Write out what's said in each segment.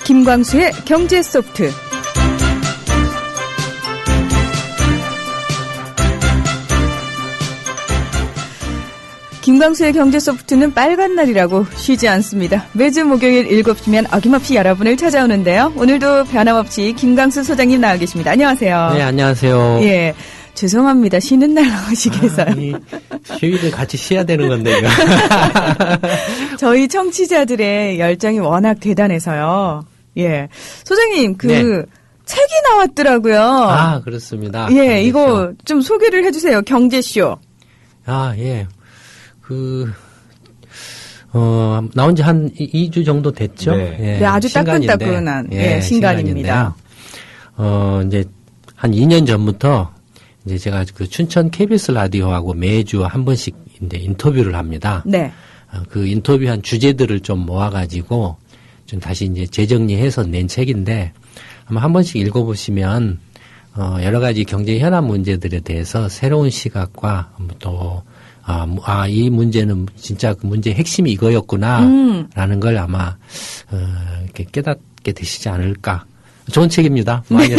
김광수의 경제소프트. 김광수의 경제소프트는 빨간 날이라고 쉬지 않습니다. 매주 목요일 7시면 어김없이 여러분을 찾아오는데요. 오늘도 변함없이 김광수 소장님 나와 계십니다. 안녕하세요. 네, 안녕하세요. 예, 죄송합니다. 쉬는 날 나오시게 해서요. 휴일을 같이 쉬어야 되는 건데. 이거. 저희 청취자들의 열정이 워낙 대단해서요. 예, 소장님 네. 책이 나왔더라고요. 아, 그렇습니다. 예, 경제쇼. 이거 좀 소개를 해주세요. 경제쇼. 아, 예. 나온 지 한 2주 정도 됐죠? 네, 예, 네 아주 따끈따끈한 예, 신간입니다. 이제 한 2년 전부터 이제 제가 춘천 KBS 라디오하고 매주 한 번씩 이제 인터뷰를 합니다. 네. 그 인터뷰한 주제들을 좀 모아가지고 좀 다시 이제 재정리해서 낸 책인데 아마 한 번씩 읽어보시면 여러 가지 경제 현안 문제들에 대해서 새로운 시각과 또 이 문제는 진짜 그 문제의 핵심이 이거였구나, 라는 걸 아마, 이렇게 깨닫게 되시지 않을까. 좋은 책입니다. 많이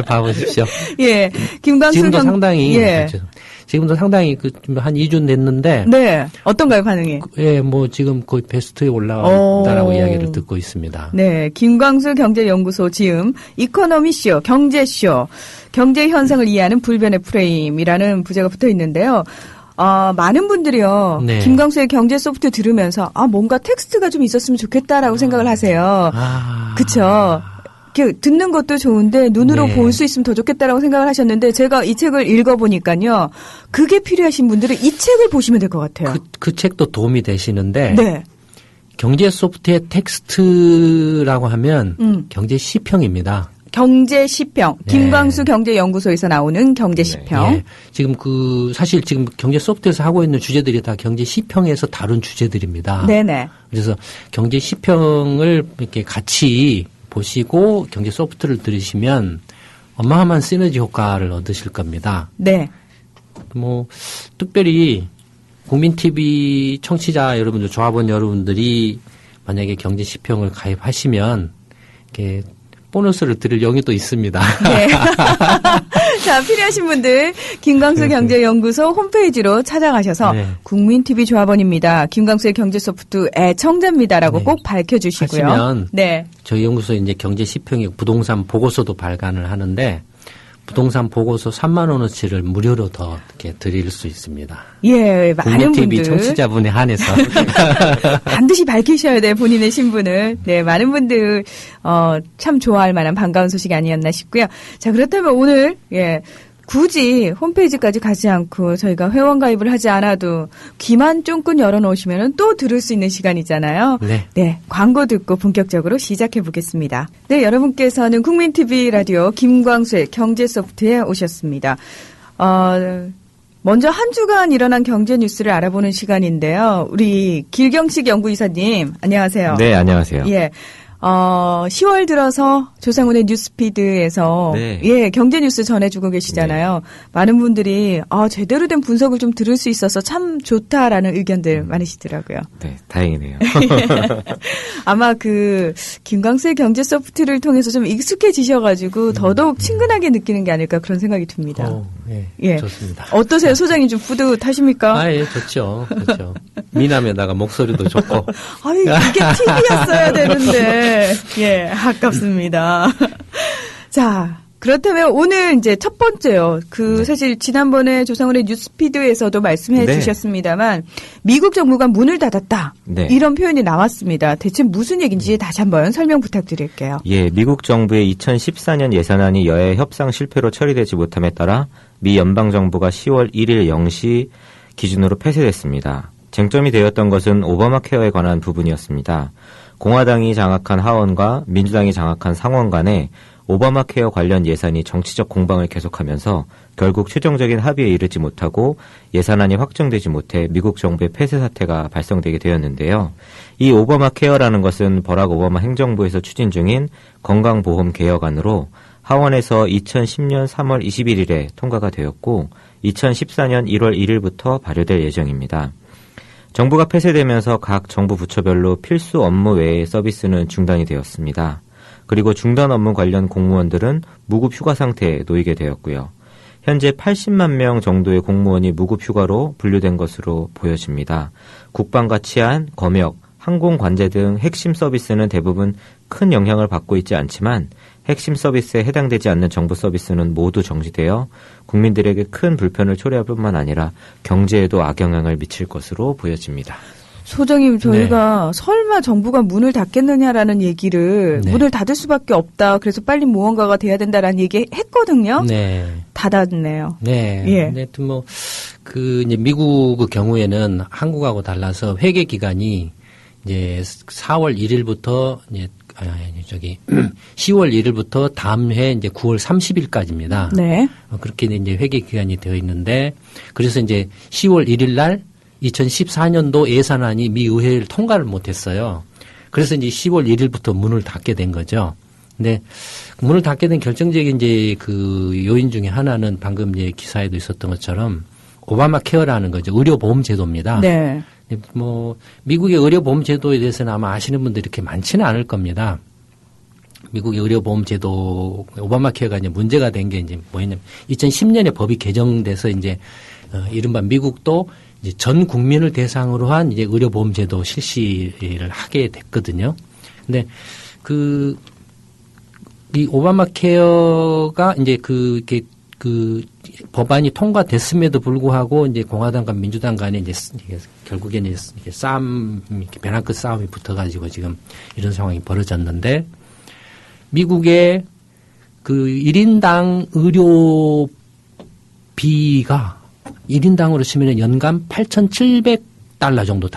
봐보십시오. 예. 김광수 지금도 상당히, 예. 그렇죠. 지금도 상당히 한 2주 됐는데. 네. 어떤가요, 반응이? 예, 지금 거의 베스트에 올라왔다라고 이야기를 듣고 있습니다. 네. 김광수 경제연구소 지음, 이코노미쇼, 경제쇼, 경제 현상을 이해하는 불변의 프레임이라는 부제가 붙어 있는데요. 많은 분들이요. 네. 김광수의 경제 소프트 들으면서, 뭔가 텍스트가 좀 있었으면 좋겠다라고 생각을 하세요. 그쵸. 듣는 것도 좋은데 눈으로 네. 볼 수 있으면 더 좋겠다라고 생각을 하셨는데 제가 이 책을 읽어보니까요. 그게 필요하신 분들은 이 책을 보시면 될 것 같아요. 그 책도 도움이 되시는데 네. 경제 소프트의 텍스트라고 하면 경제 시평입니다. 경제 시평. 네. 김광수 경제연구소에서 나오는 경제 시평. 네. 지금 사실 지금 경제 소프트에서 하고 있는 주제들이 다 경제 시평에서 다룬 주제들입니다. 네네. 그래서 경제 시평을 이렇게 같이 보시고 경제 소프트를 들으시면 어마어마한 시너지 효과를 얻으실 겁니다. 네. 특별히 국민TV 청취자 여러분들, 조합원 여러분들이 만약에 경제 시평을 가입하시면 이렇게 보너스를 드릴 용의도 있습니다. 네. 자, 필요하신 분들 김광수 경제연구소 홈페이지로 찾아가셔서 네. 국민TV 조합원입니다. 김광수의 경제소프트 애청자입니다라고 네. 꼭 밝혀주시고요. 하시면 네. 저희 연구소에 이제 경제 시평이 부동산 보고서도 발간을 하는데 부동산 보고서 3만 원어치를 무료로 더 이렇게 드릴 수 있습니다. 예, 많은 분들. 국민TV 청취자분에 한해서 반드시 밝히셔야 돼요, 본인의 신분을. 네, 많은 분들 참 좋아할 만한 반가운 소식이 아니었나 싶고요. 자, 그렇다면 오늘 굳이 홈페이지까지 가지 않고 저희가 회원 가입을 하지 않아도 귀만 쫑긋 열어놓으시면 또 들을 수 있는 시간이잖아요. 네. 네. 광고 듣고 본격적으로 시작해 보겠습니다. 네. 여러분께서는 국민TV 라디오 김광수의 경제소프트에 오셨습니다. 먼저 한 주간 일어난 경제 뉴스를 알아보는 시간인데요. 우리 길경식 연구이사님, 안녕하세요. 네, 안녕하세요. 예. 10월 들어서 조상훈의 뉴스피드에서 네. 경제 뉴스 전해주고 계시잖아요. 네. 많은 분들이 제대로 된 분석을 좀 들을 수 있어서 참 좋다라는 의견들 많으시더라고요. 네, 다행이네요. 아마 김광수의 경제 소프트를 통해서 좀 익숙해지셔가지고 더더욱 친근하게 느끼는 게 아닐까 그런 생각이 듭니다. 예, 좋습니다. 어떠세요, 소장님 좀 뿌듯하십니까? 예, 좋죠. 미남에다가 목소리도 좋고. 이게 TV였어야 되는데. 예, 아깝습니다. 자, 그렇다면 오늘 이제 첫 번째요. 네. 사실 지난번에 조상훈의 뉴스피드에서도 말씀해 네. 주셨습니다만 미국 정부가 문을 닫았다. 네. 이런 표현이 나왔습니다. 대체 무슨 얘기인지 다시 한번 설명 부탁드릴게요. 예, 미국 정부의 2014년 예산안이 여야 협상 실패로 처리되지 못함에 따라 미 연방정부가 10월 1일 0시 기준으로 폐쇄됐습니다. 쟁점이 되었던 것은 오바마 케어에 관한 부분이었습니다. 공화당이 장악한 하원과 민주당이 장악한 상원 간에 오바마 케어 관련 예산이 정치적 공방을 계속하면서 결국 최종적인 합의에 이르지 못하고 예산안이 확정되지 못해 미국 정부의 폐쇄 사태가 발생되게 되었는데요. 이 오바마 케어라는 것은 버락 오바마 행정부에서 추진 중인 건강보험 개혁안으로 하원에서 2010년 3월 21일에 통과가 되었고 2014년 1월 1일부터 발효될 예정입니다. 정부가 폐쇄되면서 각 정부 부처별로 필수 업무 외의 서비스는 중단이 되었습니다. 그리고 중단 업무 관련 공무원들은 무급 휴가 상태에 놓이게 되었고요. 현재 80만 명 정도의 공무원이 무급 휴가로 분류된 것으로 보여집니다. 국방과 치안, 검역, 항공관제 등 핵심 서비스는 대부분 큰 영향을 받고 있지 않지만 핵심 서비스에 해당되지 않는 정부 서비스는 모두 정지되어 국민들에게 큰 불편을 초래할 뿐만 아니라 경제에도 악영향을 미칠 것으로 보여집니다. 소장님, 저희가 설마 정부가 문을 닫겠느냐라는 얘기를 문을 닫을 수밖에 없다. 그래서 빨리 무언가가 돼야 된다라는 얘기 했거든요. 네. 닫았네요. 네. 예. 하여튼 이제 미국의 경우에는 한국하고 달라서 회계 기간이 이제 4월 1일부터 이제 10월 1일부터 다음 해 이제 9월 30일까지입니다. 네. 그렇게 이제 회계 기간이 되어 있는데 그래서 이제 10월 1일 날 2014년도 예산안이 미 의회를 통과를 못했어요. 그래서 이제 10월 1일부터 문을 닫게 된 거죠. 근데 문을 닫게 된 결정적인 이제 그 요인 중에 하나는 방금 이제 기사에도 있었던 것처럼 오바마 케어라는 거죠. 의료보험 제도입니다. 네. 미국의 의료보험 제도에 대해서는 아마 아시는 분들이 이렇게 많지는 않을 겁니다. 미국의 의료보험 제도 오바마 케어가 이제 문제가 된 게 이제 뭐였냐면 2010년에 법이 개정돼서 이제 이른바 미국도 이제 전 국민을 대상으로 한 이제 의료보험 제도 실시를 하게 됐거든요. 근데 이 오바마 케어가 이제 그 법안이 통과됐음에도 불구하고 이제 공화당과 민주당 간에 이제 결국에는 이렇게 이렇게 벼랑 끝 싸움이 붙어가지고 지금 이런 상황이 벌어졌는데 미국의 그 1인당 의료비가 1인당으로 치면 연간 $8,700 정도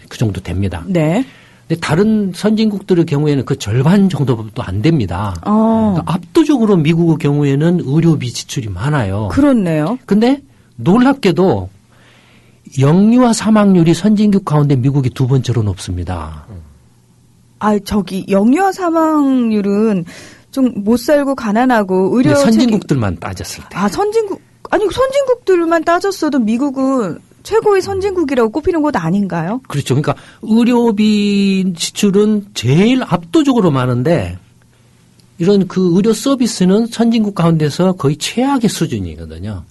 그 정도 됩니다. 네. 근데 다른 선진국들의 경우에는 그 절반 정도도 안 됩니다. 그러니까 압도적으로 미국의 경우에는 의료비 지출이 많아요. 그렇네요. 근데 놀랍게도 영유아 사망률이 선진국 가운데 미국이 두 번째로 높습니다. 영유아 사망률은 좀 못 살고 가난하고 의료 선진국들만 따졌을 때. 선진국들만 따졌어도 미국은 최고의 선진국이라고 꼽히는 곳 아닌가요? 그렇죠. 그러니까 의료비 지출은 제일 압도적으로 많은데 이런 그 의료 서비스는 선진국 가운데서 거의 최악의 수준이거든요.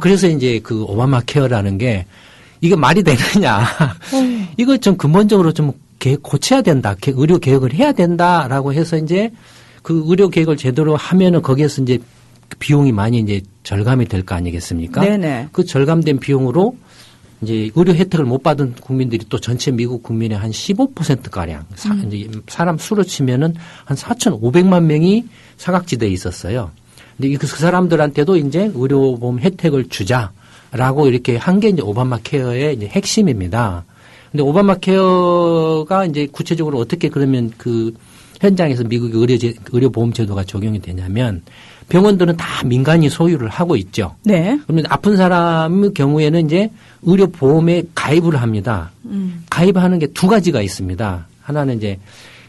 그래서 이제 그 오바마 케어라는 게 이게 말이 되느냐. 이거 좀 근본적으로 좀 고쳐야 된다. 의료 개혁을 해야 된다라고 해서 이제 그 의료 개혁을 제대로 하면은 거기에서 이제 비용이 많이 이제 절감이 될 거 아니겠습니까? 네네. 그 절감된 비용으로 이제 의료 혜택을 못 받은 국민들이 또 전체 미국 국민의 한 15%가량 이제 사람 수로 치면은 한 4,500만 명이 사각지대에 있었어요. 근데 그 사람들한테도 이제 의료보험 혜택을 주자라고 이렇게 한 게 이제 오바마 케어의 이제 핵심입니다. 근데 오바마 케어가 이제 구체적으로 어떻게 그러면 그 현장에서 미국의 의료보험 제도가 적용이 되냐면 병원들은 다 민간이 소유를 하고 있죠. 네. 그러면 아픈 사람의 경우에는 이제 의료보험에 가입을 합니다. 가입하는 게 두 가지가 있습니다. 하나는 이제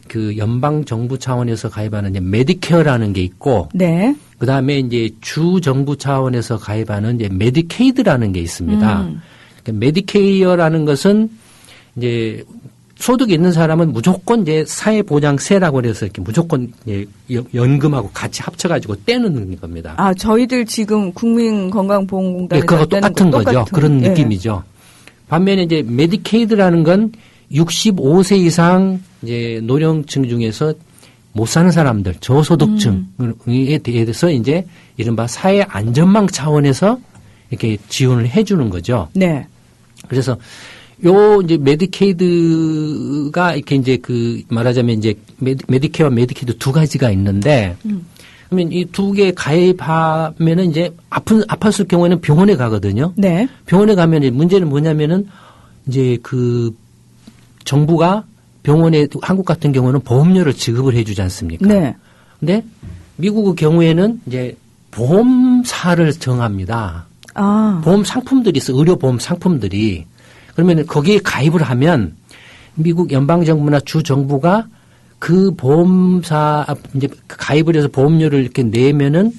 그 연방정부 차원에서 가입하는 이제 메디케어라는 게 있고. 네. 그 다음에 이제 주정부 차원에서 가입하는 이제 메디케이드라는 게 있습니다. 그러니까 메디케어라는 것은 이제 소득이 있는 사람은 무조건 이제 사회보장세라고 해서 이렇게 무조건 연금하고 같이 합쳐가지고 떼는 겁니다. 저희들 지금 국민건강보험공단에서 그거 똑같은 거죠. 그런 느낌이죠. 반면에 이제 메디케이드라는 건 65세 이상 이제 노령층 중에서 못 사는 사람들, 저소득층에 대해서 이제 이른바 사회 안전망 차원에서 이렇게 지원을 해주는 거죠. 네. 그래서 이제 메디케이드가 이렇게 이제 말하자면 이제 메디케어와 메디케이드 두 가지가 있는데 그러면 이 두 개 가입하면은 이제 아팠을 경우에는 병원에 가거든요. 네. 병원에 가면 문제는 뭐냐면은 이제 그 정부가 병원에 한국 같은 경우는 보험료를 지급을 해 주지 않습니까? 네. 근데 미국의 경우에는 이제 보험사를 정합니다. 보험 상품들이 있어. 의료보험 상품들이. 그러면 거기에 가입을 하면 미국 연방정부나 주정부가 그 보험사 이제 가입을 해서 보험료를 이렇게 내면은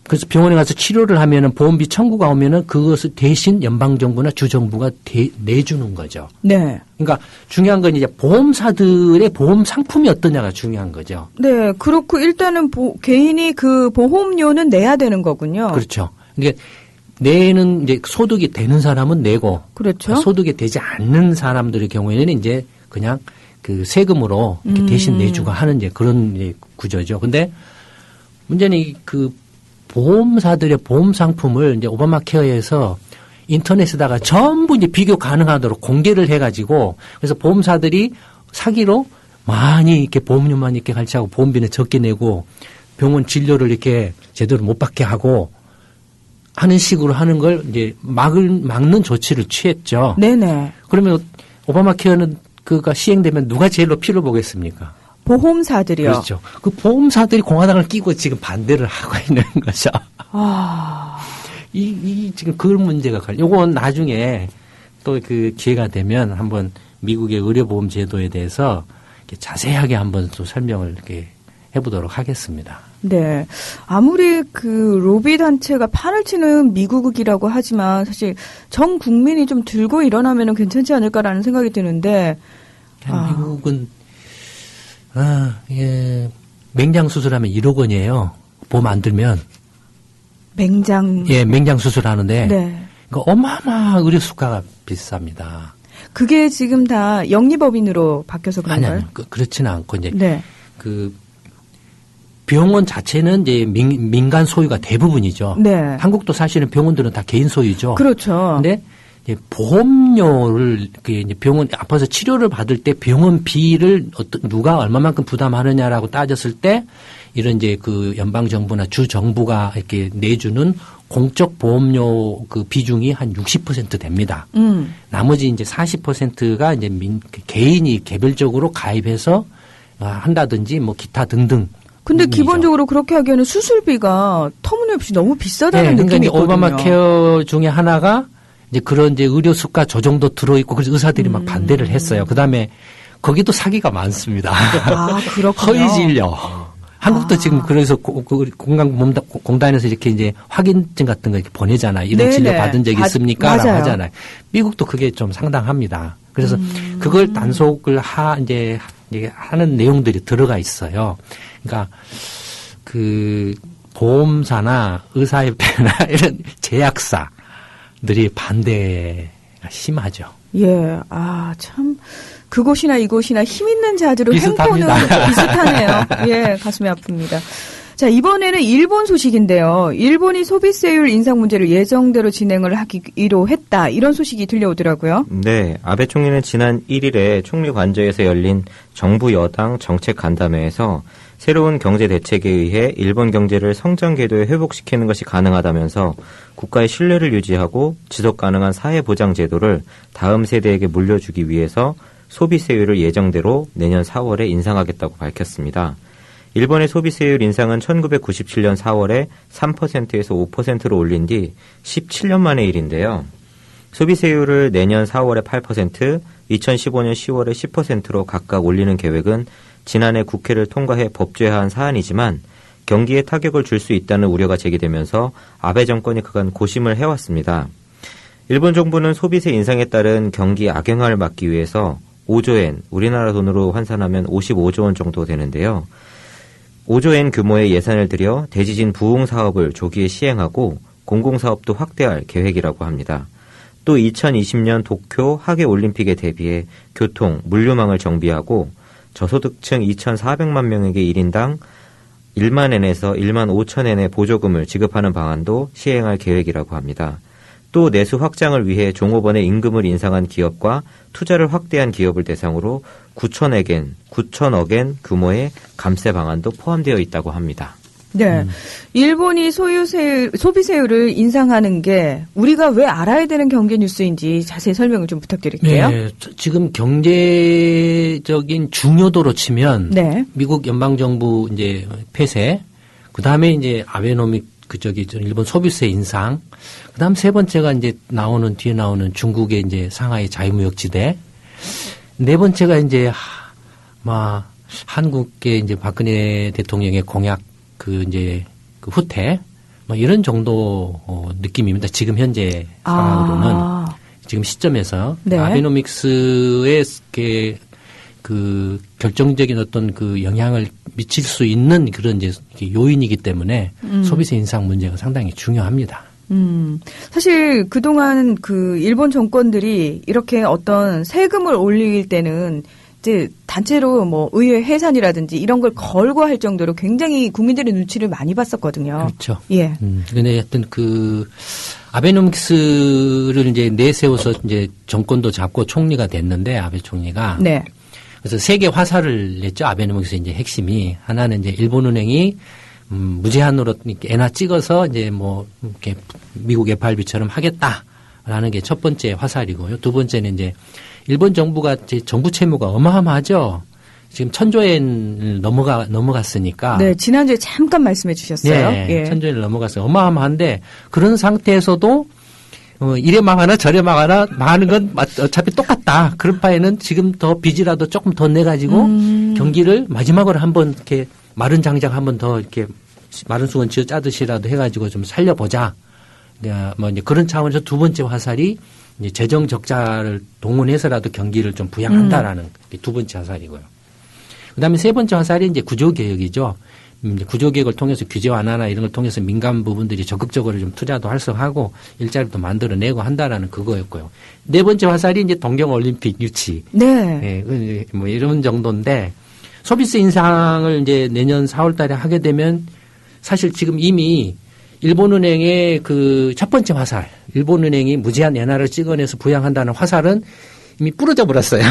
그래서 병원에 가서 치료를 하면은 보험비 청구가 오면은 그것을 대신 연방정부나 주정부가 내주는 거죠. 네. 그러니까 중요한 건 이제 보험사들의 보험 상품이 어떠냐가 중요한 거죠. 네. 그렇고 일단은 개인이 그 보험료는 내야 되는 거군요. 그렇죠. 그러니까 내는 이제 소득이 되는 사람은 내고. 그렇죠. 소득이 되지 않는 사람들의 경우에는 이제 그냥 그 세금으로 이렇게 대신 내주고 하는 이제 그런 이제 구조죠. 근데 문제는 그 보험사들의 보험 상품을 이제 오바마 케어에서 인터넷에다가 전부 이제 비교 가능하도록 공개를 해가지고 그래서 보험사들이 사기로 많이 이렇게 보험료만 이렇게 갈취하고 보험비는 적게 내고 병원 진료를 이렇게 제대로 못 받게 하고 하는 식으로 하는 걸 이제 막는 조치를 취했죠. 네네. 그러면 오바마 케어는 그가 시행되면 누가 제일로 피를 보겠습니까? 보험사들이요. 그렇죠. 그 보험사들이 공화당을 끼고 지금 반대를 하고 있는 거죠. 이 지금 그 문제가 요건 나중에 또 그 기회가 되면 한번 미국의 의료보험 제도에 대해서 이렇게 자세하게 한번 또 설명을 이렇게 해보도록 하겠습니다. 네. 아무리 그 로비 단체가 판을 치는 미국이라고 하지만 사실 전 국민이 좀 들고 일어나면 괜찮지 않을까라는 생각이 드는데. 미국은 예. 맹장 수술하면 1억 원이에요. 보험 안 들면. 맹장 수술하는데. 네. 그러니까 어마어마한 의료 수가가 비쌉니다. 그게 지금 다 영리법인으로 바뀌어서 그런가요? 아니요. 그렇지는 않고 이제 네. 그 병원 자체는 이제 민간 소유가 대부분이죠. 네. 한국도 사실은 병원들은 다 개인 소유죠. 그렇죠. 근데 보험료를 이제 병원 아파서 치료를 받을 때 병원비를 누가 얼마만큼 부담하느냐라고 따졌을 때 이런 이제 그 연방 정부나 주 정부가 이렇게 내주는 공적 보험료 그 비중이 한 60% 됩니다. 나머지 이제 40%가 이제 개인이 개별적으로 가입해서 한다든지 뭐 기타 등등. 근데 기본적으로 그렇게 하기에는 수술비가 터무니없이 너무 비싸다는 그러니까 느낌이 있거든요. 오바마 케어 중에 하나가 이제 그런 이제 의료 수가 조정도 들어있고 그래서 의사들이 막 반대를 했어요. 그다음에 거기도 사기가 많습니다. 그렇군요. 허위 진료. 한국도 지금 그래서 건강보험공단에서 이렇게 이제 확인증 같은 거 이렇게 보내잖아요. 이런 네네. 진료 받은 적이 있습니까? 라고 하잖아요. 미국도 그게 좀 상당합니다. 그래서 그걸 단속을 이제 하는 내용들이 들어가 있어요. 그러니까 그 보험사나 의사협회나 이런 제약사들이 반대가 심하죠. 예, 참. 그곳이나 이곳이나 힘 있는 자들로 행보는 비슷하네요. 예, 가슴이 아픕니다. 자, 이번에는 일본 소식인데요. 일본이 소비세율 인상 문제를 예정대로 진행을 하기로 했다. 이런 소식이 들려오더라고요. 네, 아베 총리는 지난 1일에 총리 관저에서 열린 정부 여당 정책 간담회에서 새로운 경제 대책에 의해 일본 경제를 성장 궤도에 회복시키는 것이 가능하다면서 국가의 신뢰를 유지하고 지속 가능한 사회 보장 제도를 다음 세대에게 물려주기 위해서 소비세율을 예정대로 내년 4월에 인상하겠다고 밝혔습니다. 일본의 소비세율 인상은 1997년 4월에 3%에서 5%로 올린 뒤 17년 만의 일인데요. 소비세율을 내년 4월에 8%, 2015년 10월에 10%로 각각 올리는 계획은 지난해 국회를 통과해 법제화한 사안이지만 경기에 타격을 줄 수 있다는 우려가 제기되면서 아베 정권이 그간 고심을 해왔습니다. 일본 정부는 소비세 인상에 따른 경기 악영향을 막기 위해서 5조엔, 우리나라 돈으로 환산하면 55조 원 정도 되는데요. 5조엔 규모의 예산을 들여 대지진 부흥 사업을 조기에 시행하고 공공사업도 확대할 계획이라고 합니다. 또 2020년 도쿄 하계올림픽에 대비해 교통, 물류망을 정비하고 저소득층 2,400만 명에게 1인당 1만 엔에서 1만 5천 엔의 보조금을 지급하는 방안도 시행할 계획이라고 합니다. 또 내수 확장을 위해 종업원의 임금을 인상한 기업과 투자를 확대한 기업을 대상으로 9천억 엔 규모의 감세 방안도 포함되어 있다고 합니다. 네. 일본이 소비세율을 인상하는 게 우리가 왜 알아야 되는 경제 뉴스인지 자세히 설명을 좀 부탁드릴게요. 네. 지금 경제적인 중요도로 치면 네. 미국 연방정부 이제 폐쇄, 그다음에 이제 아베노믹 일본 소비세 인상, 그다음 세 번째가 이제 뒤에 나오는 중국의 이제 상하이 자유무역지대, 네 번째가 이제 한국의 이제 박근혜 대통령의 공약 그 후퇴, 뭐 이런 정도 느낌입니다. 지금 현재 상황으로는 지금 시점에서 네. 아베노믹스의 그 결정적인 어떤 그 영향을 미칠 수 있는 그런 이제 요인이기 때문에 소비세 인상 문제가 상당히 중요합니다. 사실 그동안 그 일본 정권들이 이렇게 어떤 세금을 올릴 때는 이제 단체로 뭐 의회 해산이라든지 이런 걸 걸고 할 정도로 굉장히 국민들의 눈치를 많이 봤었거든요. 그렇죠. 예. 근데 하여튼 그 아베노믹스를 이제 내세워서 이제 정권도 잡고 총리가 됐는데 아베 총리가. 네. 그래서 세 개 화살을 냈죠. 아베노믹스 이제 핵심이. 하나는 이제 일본은행이 무제한으로 이렇게 엔화 찍어서 이제 뭐 이렇게 미국 FRB처럼 하겠다라는 게 첫 번째 화살이고요. 두 번째는 이제 일본 정부가 이제 정부 채무가 어마어마하죠. 지금 1,000조엔 넘어갔으니까. 네, 지난주에 잠깐 말씀해 주셨어요. 네, 예. 1,000조엔 넘어갔어요. 어마어마한데 그런 상태에서도 이래 망하나 저래 망하나 망하는 건 어차피 똑같다. 그럴 바에는 지금 더 빚이라도 조금 더 내가지고 경기를 마지막으로 한번 이렇게 마른 장작 한번 더 이렇게 마른 수건 쥐어 짜듯이라도 해가지고 좀 살려보자. 뭐 이제 그런 차원에서 두 번째 화살이 이제 재정 적자를 동원해서라도 경기를 좀 부양한다라는 두 번째 화살이고요. 그다음에 세 번째 화살이 이제 구조개혁이죠. 구조개혁을 통해서 규제 완화나 이런 걸 통해서 민간 부분들이 적극적으로 좀 투자도 활성화하고 일자리도 만들어내고 한다라는 그거였고요. 네 번째 화살이 이제 동경올림픽 유치. 네. 네. 뭐 이런 정도인데 소비세 인상을 이제 내년 4월 달에 하게 되면 사실 지금 이미 일본은행의 그 첫 번째 화살, 일본은행이 무제한 엔화를 찍어내서 부양한다는 화살은 이미 부러져 버렸어요.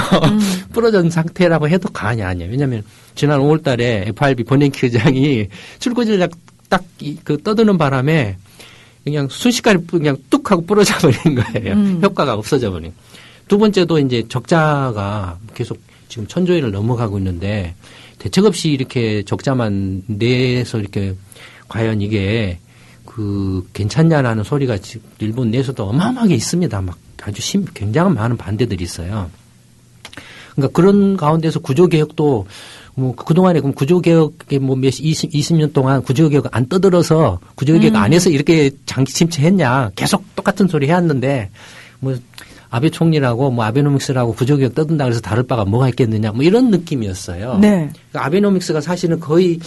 부러진 상태라고 해도 과언이 아니에요. 왜냐하면 지난 5월 달에 FRB 버냉키 의장이 출구전략 딱 그 떠드는 바람에 그냥 순식간에 그냥 뚝 하고 부러져 버린 거예요. 효과가 없어져 버린. 두 번째도 이제 적자가 계속 지금 1,000조엔을 넘어가고 있는데 대책 없이 이렇게 적자만 내서 이렇게 과연 이게 그 괜찮냐라는 소리가 지금 일본 내에서도 어마어마하게 있습니다. 막 아주 굉장히 많은 반대들이 있어요. 그러니까 그런 가운데서 구조개혁도 뭐 그동안에 그럼 구조개혁에 뭐 20년 동안 구조개혁 안 떠들어서 구조개혁 안 해서 이렇게 장기 침체했냐. 계속 똑같은 소리 해왔는데 뭐 아베 총리라고 뭐 아베노믹스라고 구조개혁 떠든다 그래서 다를 바가 뭐가 있겠느냐 뭐 이런 느낌이었어요. 네. 그러니까 아베노믹스가 사실은 거의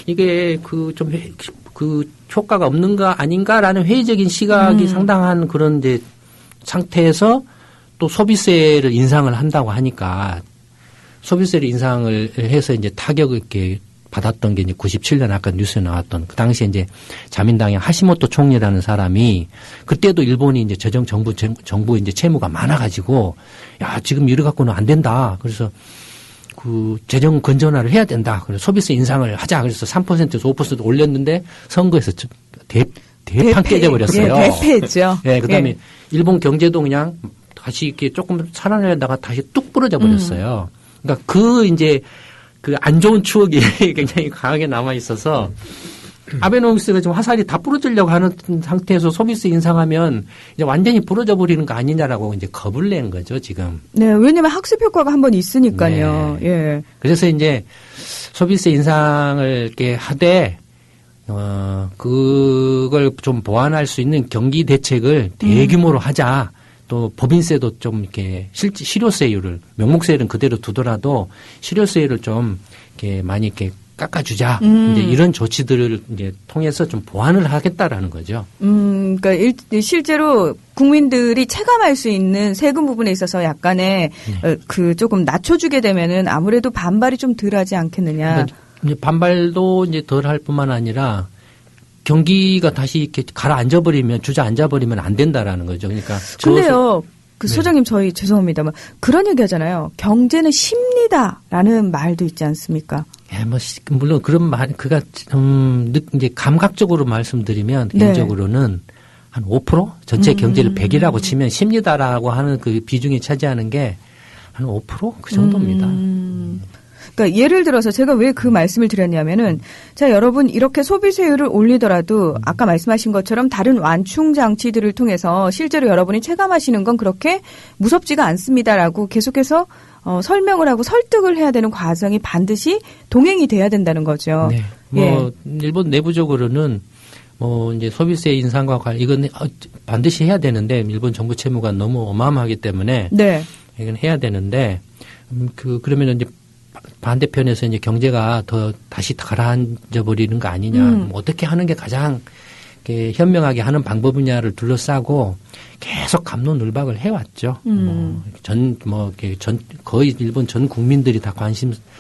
이게 그 좀 그 효과가 없는가 아닌가라는 회의적인 시각이 상당한 그런 이제 상태에서 또 소비세를 인상을 한다고 하니까 소비세를 인상을 해서 이제 타격을 이렇게 받았던 게 이제 97년 아까 뉴스에 나왔던 그 당시에 이제 자민당의 하시모토 총리라는 사람이 그때도 일본이 이제 정부 이제 채무가 많아가지고 야 지금 이래 갖고는 안 된다. 그래서 그 재정 건전화를 해야 된다. 그래서 소비세 인상을 하자. 그래서 3%에서 5% 올렸는데 선거에서 대판 깨져버렸어요. 예, 대패했죠. 네, 그다음에 일본 경제도 그냥 다시 이렇게 조금 살아내다가 다시 뚝 부러져 버렸어요. 그러니까 그 이제 그 안 좋은 추억이 굉장히 강하게 남아 있어서 아베노믹스가 지금 화살이 다 부러지려고 하는 상태에서 소비세 인상하면 이제 완전히 부러져 버리는 거 아니냐라고 이제 겁을 낸 거죠, 지금. 네, 왜냐면 학습 효과가 한번 있으니까요. 네. 예. 그래서 이제 소비세 인상을 이렇게 하되 그걸 좀 보완할 수 있는 경기 대책을 대규모로 하자. 또 법인세도 좀 이렇게 실효세율을 명목세율은 그대로 두더라도 실효세율을 좀 이렇게 많이 이렇게 깎아주자. 이제 이런 조치들을 이제 통해서 좀 보완을 하겠다라는 거죠. 그러니까 실제로 국민들이 체감할 수 있는 세금 부분에 있어서 약간의 그 조금 낮춰주게 되면은 아무래도 반발이 좀 덜하지 않겠느냐. 그러니까 반발도 이제 덜할 뿐만 아니라 경기가 다시 이렇게 가라앉아버리면 주저앉아버리면 안 된다라는 거죠. 그러니까. 근데요. 그 소장님 저희 죄송합니다만 그런 얘기 하잖아요. 경제는 쉽니다라는 말도 있지 않습니까? 예, 뭐 물론 그런 말 그가 이제 감각적으로 말씀드리면 개인적으로는 한 5% 전체 경제를 100이라고 치면 쉽니다라고 하는 그 비중이 차지하는 게 한 5% 그 정도입니다. 그러니까 예를 들어서 제가 왜 그 말씀을 드렸냐면은 자 여러분 이렇게 소비세율을 올리더라도 아까 말씀하신 것처럼 다른 완충 장치들을 통해서 실제로 여러분이 체감하시는 건 그렇게 무섭지가 않습니다라고 계속해서 설명을 하고 설득을 해야 되는 과정이 반드시 동행이 돼야 된다는 거죠. 네. 뭐 일본 내부적으로는 뭐 이제 소비세 인상과 이건 반드시 해야 되는데 일본 정부 채무가 너무 어마어마하기 때문에 네. 이건 해야 되는데 그러면 이제 반대편에서 이제 경제가 더 다시 가라앉아 버리는 거 아니냐. 뭐 어떻게 하는 게 가장 현명하게 하는 방법이냐를 둘러싸고 계속 갑론을박을 해왔죠. 거의 일본 전 국민들이 다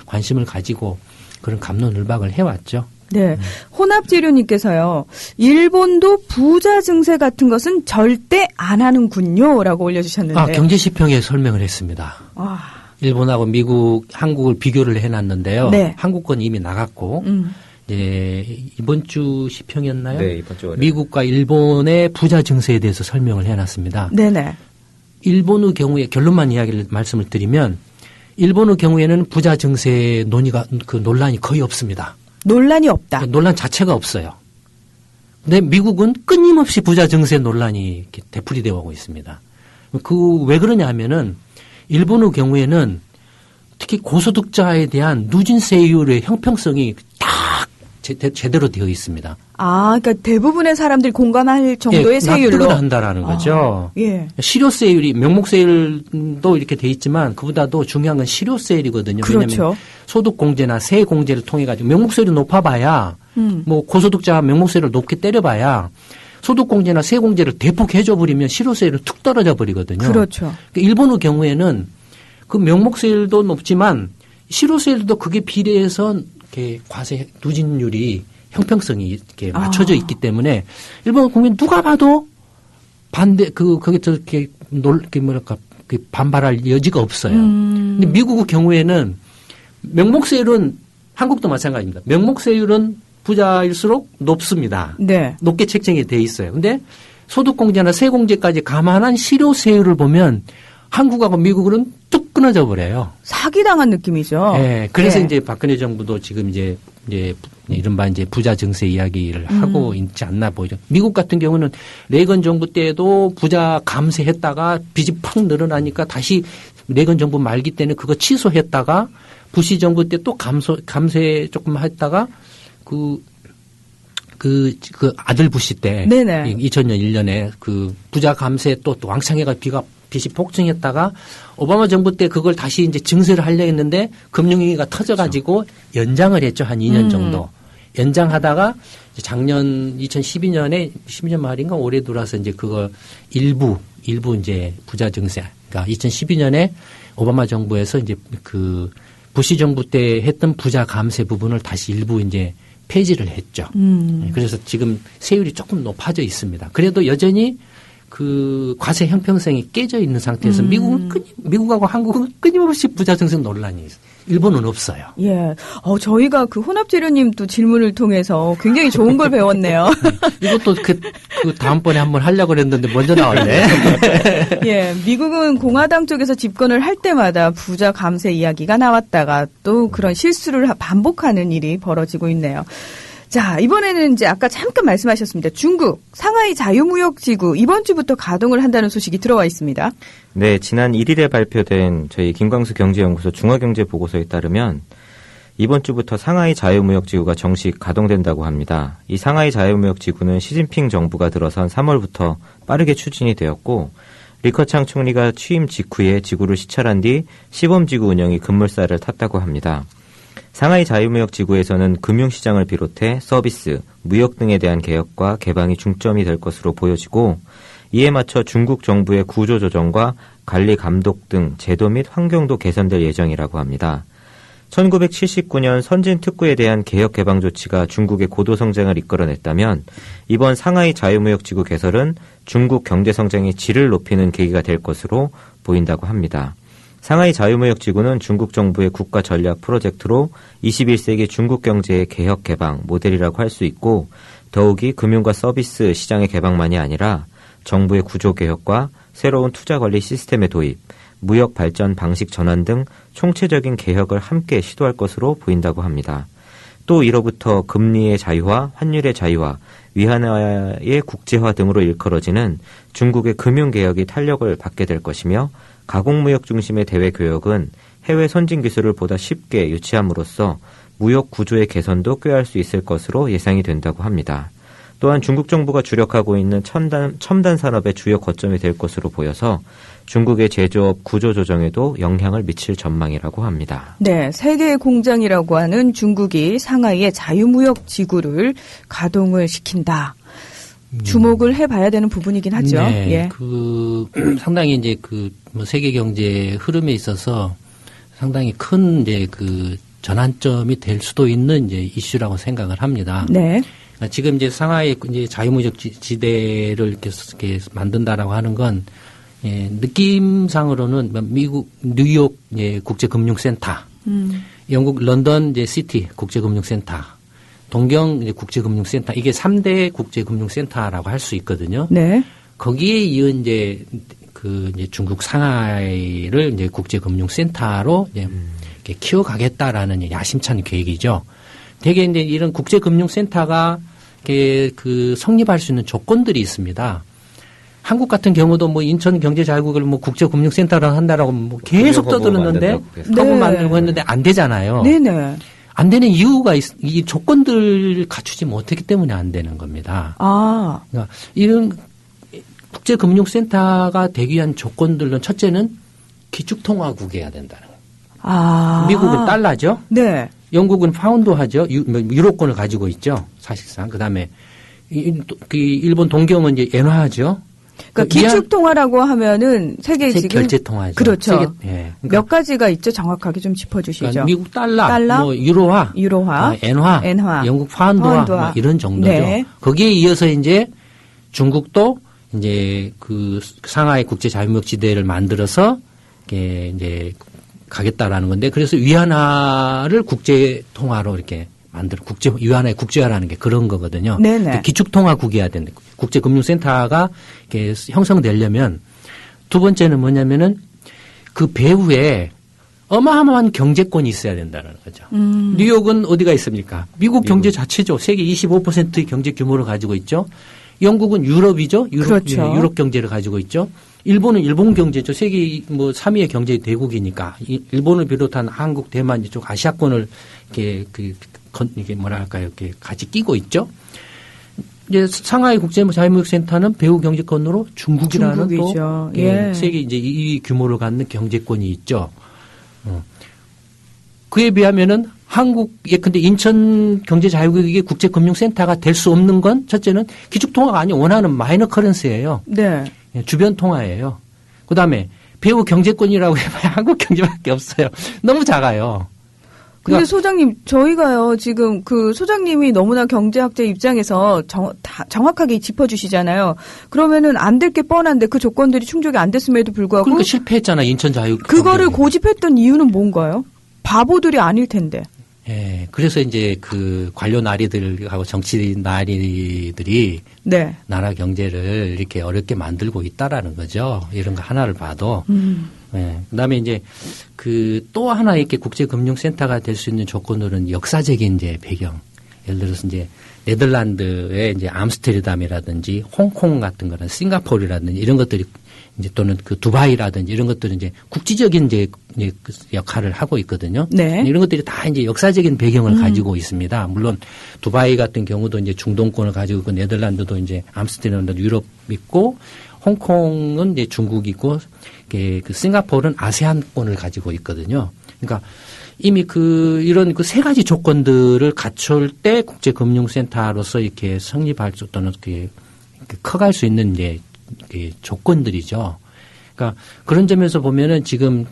관심을 가지고 그런 갑론을박을 해왔죠. 네. 혼합재료님께서요. 일본도 부자 증세 같은 것은 절대 안 하는군요. 라고 올려주셨는데. 경제시평에 설명을 했습니다. 일본하고 미국, 한국을 비교를 해놨는데요. 네. 한국 건 이미 나갔고 이번 주 시평이었나요? 네, 이번 주. 미국과 일본의 부자 증세에 대해서 설명을 해놨습니다. 네네. 일본의 경우에 결론만 말씀을 드리면 일본의 경우에는 부자 증세 논란이 거의 없습니다. 논란이 없다. 논란 자체가 없어요. 근데 미국은 끊임없이 부자 증세 논란이 이렇게 되풀이되어 오고 있습니다. 왜 그러냐 하면은 일본의 경우에는 특히 고소득자에 대한 누진세율의 형평성이 딱 제대로 되어 있습니다. 그러니까 대부분의 사람들이 공감할 정도의 세율로 납득을 한다라는 거죠. 예. 실효세율이 명목세율도 이렇게 돼 있지만 그보다도 중요한 건 실효세율이거든요. 그렇죠. 왜냐하면 소득공제나 세공제를 통해 가지고 명목세율이 높아봐야 뭐 고소득자 명목세율을 높게 때려봐야 소득공제나 세공제를 대폭 해줘버리면 실효세율은 툭 떨어져 버리거든요. 그렇죠. 일본의 경우에는 그 명목세율도 높지만 실효세율도 그게 비례해서 이렇게 과세 누진율이 형평성이 이렇게 맞춰져 있기 때문에 일본 국민 누가 봐도 거기서 이렇게 반발할 여지가 없어요. 근데 미국의 경우에는 명목세율은 한국도 마찬가지입니다. 명목세율은 부자일수록 높습니다. 네. 높게 책정이 돼 있어요. 근데 소득공제나 세공제까지 감안한 실효세율을 보면 한국하고 미국은 뚝 끊어져 버려요. 사기당한 느낌이죠. 네. 그래서 이제 박근혜 정부도 지금 이제 이른바 이제 부자 증세 이야기를 하고 있지 않나 보이죠. 미국 같은 경우는 레이건 정부 때도 부자 감세했다가 빚이 팍 늘어나니까 다시 레이건 정부 말기 때는 그거 취소했다가 부시 정부 때 또 감세 조금 했다가 그 아들 부시 때 네네. 2000년 1년에 그 부자 감세 또 왕창해가 빚이 폭증했다가 오바마 정부 때 그걸 다시 이제 증세를 하려 했는데 금융위기가 터져가지고 연장을 했죠. 한 2년 정도. 연장하다가 이제 작년 2012년에 12년 말인가 올해 들어와서 이제 그거 일부 이제 부자 증세. 그러니까 2012년에 오바마 정부에서 이제 그 부시 정부 때 했던 부자 감세 부분을 다시 일부 이제 폐지를 했죠. 그래서 지금 세율이 조금 높아져 있습니다. 그래도 여전히 그 과세 형평성이 깨져 있는 상태에서 미국하고 한국은 끊임없이 부자 증세 논란이 있어요. 일본은 없어요. 예. 저희가 그 혼합재료님도 질문을 통해서 굉장히 좋은 걸 배웠네요. 이것도 그 다음번에 한번 하려고 그랬는데 먼저 나왔네. 예. 미국은 공화당 쪽에서 집권을 할 때마다 부자 감세 이야기가 나왔다가 또 그런 실수를 반복하는 일이 벌어지고 있네요. 자, 이번에는 이제 아까 잠깐 말씀하셨습니다. 중국 상하이 자유무역지구 이번 주부터 가동을 한다는 소식이 들어와 있습니다. 네, 지난 1일에 발표된 저희 김광수 경제연구소 중화경제보고서에 따르면 이번 주부터 상하이 자유무역지구가 정식 가동된다고 합니다. 이 상하이 자유무역지구는 시진핑 정부가 들어선 3월부터 빠르게 추진이 되었고 리커창 총리가 취임 직후에 지구를 시찰한 뒤 시범지구 운영이 급물살을 탔다고 합니다. 상하이 자유무역지구에서는 금융시장을 비롯해 서비스, 무역 등에 대한 개혁과 개방이 중점이 될 것으로 보여지고 이에 맞춰 중국 정부의 구조조정과 관리 감독 등 제도 및 환경도 개선될 예정이라고 합니다. 1979년 선진특구에 대한 개혁 개방 조치가 중국의 고도성장을 이끌어냈다면 이번 상하이 자유무역지구 개설은 중국 경제성장의 질을 높이는 계기가 될 것으로 보인다고 합니다. 상하이 자유무역지구는 중국 정부의 국가 전략 프로젝트로 21세기 중국 경제의 개혁 개방 모델이라고 할 수 있고 더욱이 금융과 서비스 시장의 개방만이 아니라 정부의 구조 개혁과 새로운 투자 관리 시스템의 도입, 무역 발전 방식 전환 등 총체적인 개혁을 함께 시도할 것으로 보인다고 합니다. 또 이로부터 금리의 자유화, 환율의 자유화, 위안화의 국제화 등으로 일컬어지는 중국의 금융개혁이 탄력을 받게 될 것이며 가공무역 중심의 대외 교역은 해외 선진 기술을 보다 쉽게 유치함으로써 무역 구조의 개선도 꾀할 수 있을 것으로 예상이 된다고 합니다. 또한 중국 정부가 주력하고 있는 첨단 산업의 주요 거점이 될 것으로 보여서 중국의 제조업 구조 조정에도 영향을 미칠 전망이라고 합니다. 네, 세계의 공장이라고 하는 중국이 상하이의 자유무역 지구를 가동을 시킨다. 주목을 해봐야 되는 부분이긴 하죠. 네, 예. 상당히 이제 뭐 세계 경제 흐름에 있어서 상당히 큰 이제 전환점이 될 수도 있는 이제 이슈라고 생각을 합니다. 네. 지금 이제 상하이 이제 자유무역 지대를 이렇게 만든다라고 하는 건 예, 느낌상으로는 미국 뉴욕 예, 국제금융센터, 영국 런던 이제 시티 국제금융센터, 동경 이제 국제금융센터 이게 3대 국제금융센터라고 할 수 있거든요. 네. 거기에 이은 이제 이제 중국 상하이를 이제 국제금융센터로 이제 이렇게 키워가겠다라는 야심찬 계획이죠. 되게 이제 이런 국제금융센터가 성립할 수 있는 조건들이 있습니다. 한국 같은 경우도 뭐 인천경제자유국을 뭐 국제금융센터로 한다라고 뭐 계속 떠들었는데 허브 만들고 했는데 안 되잖아요. 네네. 안 되는 이유가 이 조건들을 갖추지 못했기 때문에 안 되는 겁니다. 아. 그러니까 이런 국제금융센터가 되기 위한 조건들은 첫째는 기축통화국이어야 된다는 거예요. 아. 미국은 달러죠. 네. 영국은 파운드하죠. 유로권을 가지고 있죠. 사실상. 그다음에 일본 동경은 이제 엔화죠. 그러니까 기축통화라고 하면은 세계 지금 결제통화죠. 그렇죠. 예. 그러니까 몇 가지가 있죠. 정확하게 좀 짚어주시죠. 그러니까 미국 달러, 뭐 유로화, 엔화, 영국 파운드화 뭐 이런 정도죠. 네. 거기에 이어서 이제 중국도 이제 상하이 국제 자유무역 지대를 만들어서 이제 가겠다라는 건데 그래서 위안화를 국제 통화로 이렇게 만들어 위안화의 국제화라는 게 그런 거거든요. 네네. 기축통화국이어야 되는데 국제금융센터가 이렇게 형성되려면 두 번째는 뭐냐면은 그 배후에 어마어마한 경제권이 있어야 된다는 거죠. 뉴욕은 어디가 있습니까? 미국 경제 자체죠. 세계 25%의 경제 규모를 가지고 있죠. 영국은 유럽이죠. 그렇죠. 유럽 경제를 가지고 있죠. 일본은 일본 경제죠. 세계 뭐 3위의 경제 대국이니까 일본을 비롯한 한국, 대만 이쪽 아시아권을 이게 뭐랄까요, 이렇게 같이 끼고 있죠. 이제 상하이 국제자유무역센터는 배후 경제권으로 중국이라는 또 예. 세계 이제 2위 규모를 갖는 경제권이 있죠. 그에 비하면은 근데 인천 경제자유국이 국제금융센터가 될 수 없는 건 첫째는 기축통화가 아니고 원하는 마이너 커런시예요. 네. 주변 통화예요. 그다음에 배후 경제권이라고 해봐야 한국 경제밖에 없어요. 너무 작아요. 근데 소장님, 저희가요, 지금 소장님이 너무나 경제학자 입장에서 정확하게 짚어주시잖아요. 그러면은 안 될 게 뻔한데 그 조건들이 충족이 안 됐음에도 불구하고. 그러니까 실패했잖아, 인천자유국. 그거를 고집했던 이유는 뭔가요? 바보들이 아닐 텐데. 예, 그래서 이제 관료 나리들하고 정치 나리들이 네. 나라 경제를 이렇게 어렵게 만들고 있다라는 거죠. 이런 거 하나를 봐도. 예, 그다음에 이제 또 하나 이렇게 국제금융센터가 될 수 있는 조건들은 역사적인 이제 배경. 예를 들어서 이제 네덜란드의 이제 암스테르담이라든지 홍콩 같은 거는 싱가포르라든지 이런 것들이 이제 또는 두바이라든지 이런 것들은 이제 국지적인 이제 역할을 하고 있거든요. 네. 이런 것들이 다 이제 역사적인 배경을 가지고 있습니다. 물론 두바이 같은 경우도 이제 중동권을 가지고 있고 네덜란드도 이제 암스테르담도 유럽 있고 홍콩은 이제 중국이고 싱가포르는 아세안권을 가지고 있거든요. 그러니까 이미 이런 세 가지 조건들을 갖출 때 국제금융센터로서 이렇게 성립할 수 또는 이렇게 커갈 수 있는 이제 조건들이죠. 그러니까 그런 점에서 보면은 지금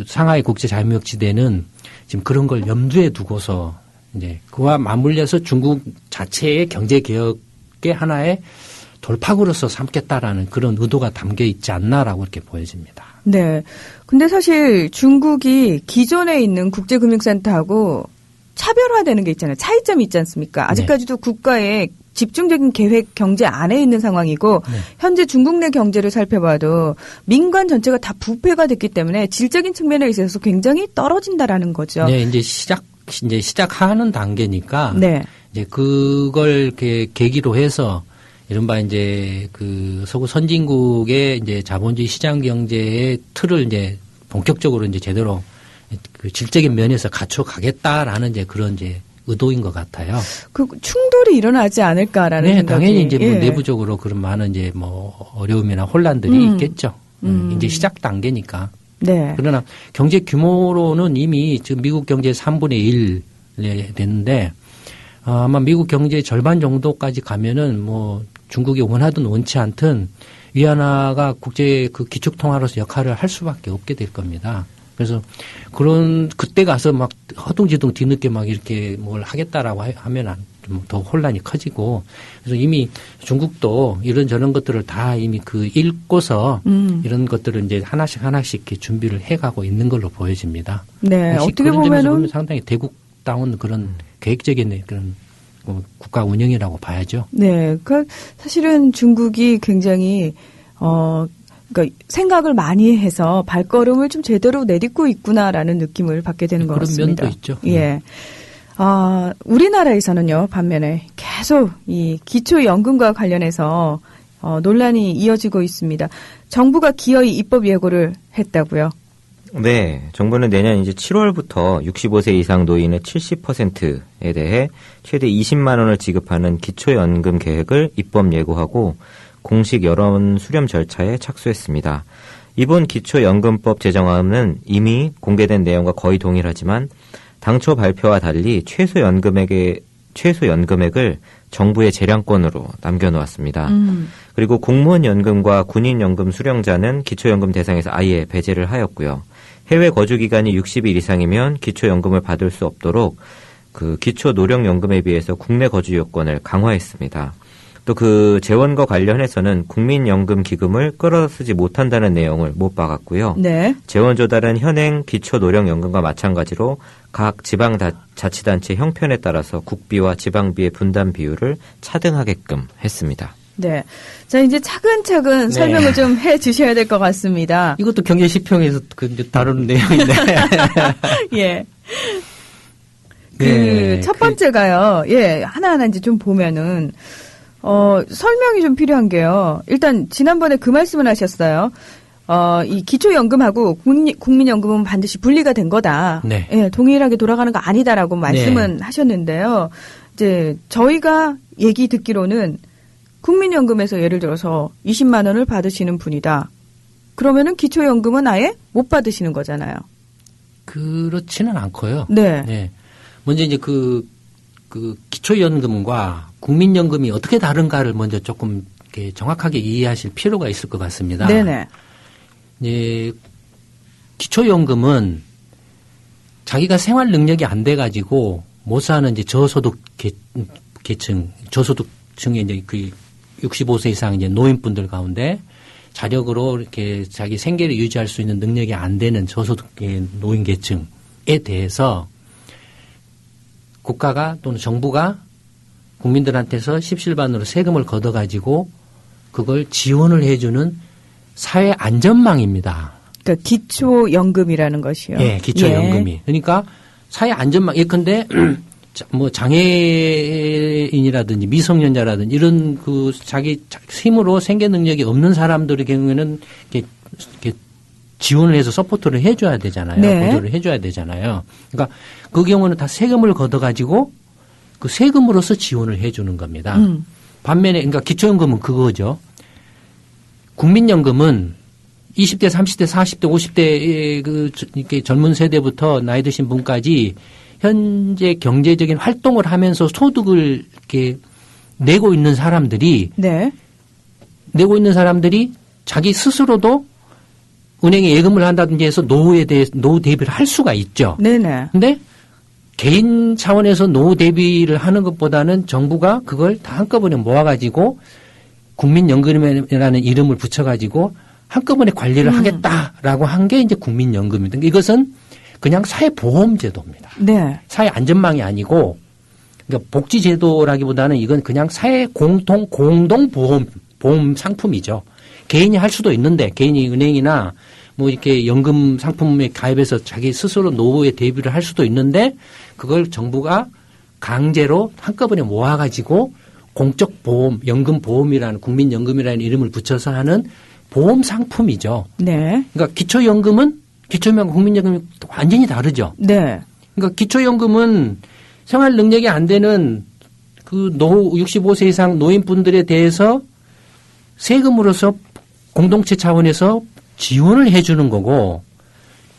상하이 국제자유무역지대는 지금 그런 걸 염두에 두고서 이제 그와 맞물려서 중국 자체의 경제개혁의 하나의 돌파구로서 삼겠다라는 그런 의도가 담겨 있지 않나라고 이렇게 보여집니다. 네. 근데 사실 중국이 기존에 있는 국제금융센터하고 차별화되는 게 있잖아요. 차이점이 있지 않습니까? 아직까지도 네. 국가의 집중적인 계획 경제 안에 있는 상황이고 네. 현재 중국 내 경제를 살펴봐도 민간 전체가 다 부패가 됐기 때문에 질적인 측면에 있어서 굉장히 떨어진다라는 거죠. 네, 이제 시작하는 단계니까 네. 이제 그걸 이렇게 계기로 해서 이른바 이제 서구 선진국의 이제 자본주의 시장 경제의 틀을 이제 본격적으로 이제 제대로 질적인 면에서 갖춰 가겠다라는 이제 그런 이제 의도인 것 같아요. 그 충돌이 일어나지 않을까라는 생각이. 당연히 이제 뭐 내부적으로 그런 많은 이제 뭐 어려움이나 혼란들이 있겠죠. 이제 시작 단계니까. 네. 그러나 경제 규모로는 이미 지금 미국 경제 3분의 1 됐는데 아마 미국 경제의 절반 정도까지 가면은 뭐 중국이 원하든 원치 않든 위안화가 국제 그 기축통화로서 역할을 할 수밖에 없게 될 겁니다. 그래서 그때 가서 막 허둥지둥 뒤늦게 막 이렇게 뭘 하겠다라고 하면 좀 더 혼란이 커지고, 그래서 이미 중국도 이런저런 것들을 다 이미 읽고서 이런 것들을 이제 하나씩 이렇게 준비를 해가고 있는 걸로 보여집니다. 네. 어떻게 보면 상당히 대국다운 그런 계획적인 그런 국가 운영이라고 봐야죠. 네. 그러니까 사실은 중국이 굉장히 그러니까 생각을 많이 해서 발걸음을 좀 제대로 내딛고 있구나라는 느낌을 받게 되는 것 같습니다. 그런 면도 있죠. 예. 우리나라에서는요, 반면에 계속 이 기초연금과 관련해서 논란이 이어지고 있습니다. 정부가 기어이 입법 예고를 했다고요? 네. 정부는 내년 이제 7월부터 65세 이상 노인의 70%에 대해 최대 20만 원을 지급하는 기초연금 계획을 입법 예고하고 공식 여론 수렴 절차에 착수했습니다. 이번 기초연금법 제정안은 이미 공개된 내용과 거의 동일하지만 당초 발표와 달리 최소 연금액을 정부의 재량권으로 남겨놓았습니다. 그리고 공무원 연금과 군인 연금 수령자는 기초연금 대상에서 아예 배제를 하였고요. 해외 거주 기간이 60일 이상이면 기초연금을 받을 수 없도록 그 기초노령연금에 비해서 국내 거주 요건을 강화했습니다. 또 그 재원과 관련해서는 국민연금 기금을 끌어쓰지 못한다는 내용을 못 박았고요. 네. 재원 조달은 현행 기초노령연금과 마찬가지로 각 지방자치단체 형편에 따라서 국비와 지방비의 분담 비율을 차등하게끔 했습니다. 네. 자, 이제 차근차근 설명을 좀 해 주셔야 될 것 같습니다. 이것도 경제시평에서 다루는 내용인데. 예. 첫 번째가요. 예, 하나하나 이제 좀 보면은, 설명이 좀 필요한 게요. 일단, 지난번에 그 말씀을 하셨어요. 이 기초연금하고 국민연금은 반드시 분리가 된 거다. 네. 예, 동일하게 돌아가는 거 아니다라고 말씀은 하셨는데요. 이제, 저희가 얘기 듣기로는 국민연금에서 예를 들어서 20만 원을 받으시는 분이다. 그러면은 기초연금은 아예 못 받으시는 거잖아요. 그렇지는 않고요. 네. 네. 먼저 이제 그 기초연금과 국민연금이 어떻게 다른가를 먼저 조금 이렇게 정확하게 이해하실 필요가 있을 것 같습니다. 네네. 이제 기초연금은 자기가 생활 능력이 안 돼 가지고 못 사는 이제 저소득 계층, 저소득층의 이제 그 65세 이상 이제 노인분들 가운데 자력으로 이렇게 자기 생계를 유지할 수 있는 능력이 안 되는 저소득의 노인 계층에 대해서 국가가 또는 정부가 국민들한테서 십실반으로 세금을 걷어가지고 그걸 지원을 해주는 사회 안전망입니다. 그러니까 기초연금이라는 것이요. 네, 기초연금이. 예. 그러니까 사회 안전망. 예컨대 뭐 장애인이라든지 미성년자라든지 이런 그 자기 힘으로 생계 능력이 없는 사람들의 경우에는 이렇게 지원을 해서 서포트를 해줘야 되잖아요. 네. 보조를 해줘야 되잖아요. 그러니까 그 경우는 다 세금을 걷어가지고 그 세금으로서 지원을 해주는 겁니다. 반면에 그러니까 기초연금은 그거죠. 국민연금은 20대, 30대, 40대, 50대 이렇게 젊은 세대부터 나이 드신 분까지 현재 경제적인 활동을 하면서 소득을 이렇게 내고 있는 사람들이 자기 스스로도 은행에 예금을 한다든지 해서 노후 대비를 할 수가 있죠. 네네. 근데 개인 차원에서 노후 대비를 하는 것보다는 정부가 그걸 다 한꺼번에 모아가지고 국민연금이라는 이름을 붙여가지고 한꺼번에 관리를 하겠다라고 한 게 이제 국민연금입니다. 이것은 그냥 사회보험제도입니다. 네. 사회 안전망이 아니고, 그러니까 복지제도라기보다는 이건 그냥 사회 공동 보험 상품이죠. 개인이 할 수도 있는데, 개인이 은행이나 뭐 이렇게 연금 상품에 가입해서 자기 스스로 노후에 대비를 할 수도 있는데, 그걸 정부가 강제로 한꺼번에 모아가지고 공적 보험, 연금보험이라는 국민연금이라는 이름을 붙여서 하는 보험 상품이죠. 네. 그러니까 기초연금은 국민연금이 완전히 다르죠. 네. 그러니까 기초연금은 생활 능력이 안 되는 그 65세 이상 노인분들에 대해서 세금으로서 공동체 차원에서 지원을 해 주는 거고,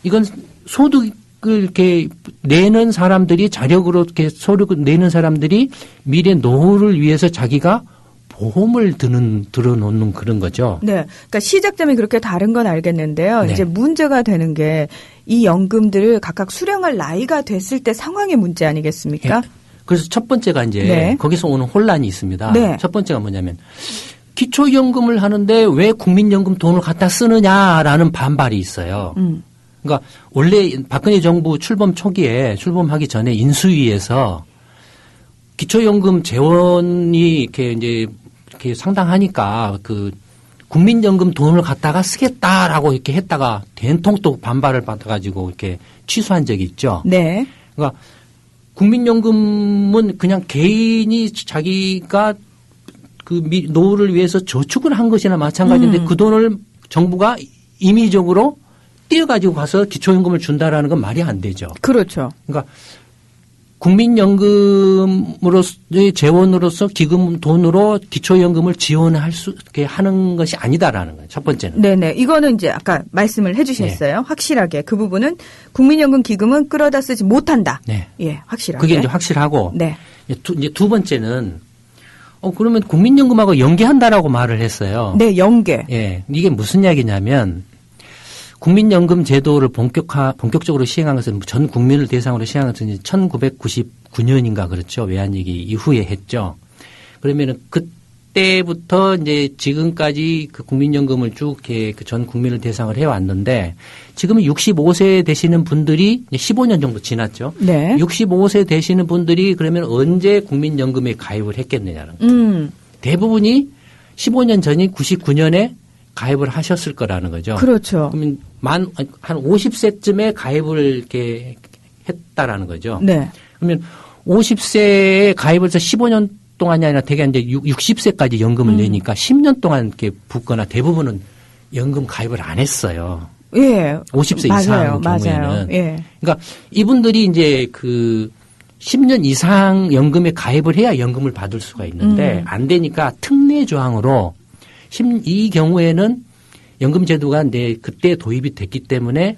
이건 소득을 이렇게 내는 사람들이, 자력으로 이렇게 소득을 내는 사람들이 미래 노후를 위해서 자기가 보험을 들어놓는 그런 거죠. 네. 그러니까 시작점이 그렇게 다른 건 알겠는데요. 네. 이제 문제가 되는 게 이 연금들을 각각 수령할 나이가 됐을 때 상황의 문제 아니겠습니까? 네. 그래서 첫 번째가 이제 네. 거기서 오는 혼란이 있습니다. 네. 첫 번째가 뭐냐면 기초연금을 하는데 왜 국민연금 돈을 갖다 쓰느냐라는 반발이 있어요. 그러니까 원래 박근혜 정부 출범하기 전에 인수위에서 기초연금 재원이 이렇게 상당하니까 그 국민연금 돈을 갖다가 쓰겠다라고 이렇게 했다가 된통 또 반발을 받아가지고 이렇게 취소한 적이 있죠. 네. 그러니까 국민연금은 그냥 개인이 자기가 그 노후를 위해서 저축을 한 것이나 마찬가지인데 그 돈을 정부가 임의적으로 떼어가지고 가서 기초연금을 준다라는 건 말이 안 되죠. 그렇죠. 그러니까 국민연금으로서의 재원으로서 기금 돈으로 기초연금을 지원할 수 있게 하는 것이 아니다라는 거예요. 첫 번째는. 네네. 이거는 이제 아까 말씀을 해 주셨어요. 네. 확실하게. 그 부분은 국민연금 기금은 끌어다 쓰지 못한다. 네. 예, 확실하게. 그게 이제 확실하고. 네. 이제 두 번째는 그러면 국민연금하고 연계한다라고 말을 했어요. 네, 연계. 예. 이게 무슨 이야기냐면 국민연금 제도를 본격적으로 시행한 것은 전 국민을 대상으로 시행한 것은 1999년인가 그렇죠. 외환위기 이후에 했죠. 그러면은 그때부터 이제 지금까지 그 국민연금을 쭉 이렇게 전 국민을 대상으로 해왔는데 지금은 65세 되시는 분들이 15년 정도 지났죠. 네. 65세 되시는 분들이 그러면 언제 국민연금에 가입을 했겠느냐는 거예요. 대부분이 15년 전인 99년에 가입을 하셨을 거라는 거죠. 그렇죠. 그러면 한 50세쯤에 가입을 이렇게 했다라는 거죠. 네. 그러면 50세에 가입을 해서 15년 동안이 아니라 대개 이제 60세까지 연금을 내니까 10년 동안 이렇게 붙거나 대부분은 연금 가입을 안 했어요. 예. 50세 맞아요. 이상 경우에는. 맞아요. 예. 그러니까 이분들이 이제 그 10년 이상 연금에 가입을 해야 연금을 받을 수가 있는데 안 되니까 특례 조항으로 이 경우에는 연금 제도가 이제 그때 도입이 됐기 때문에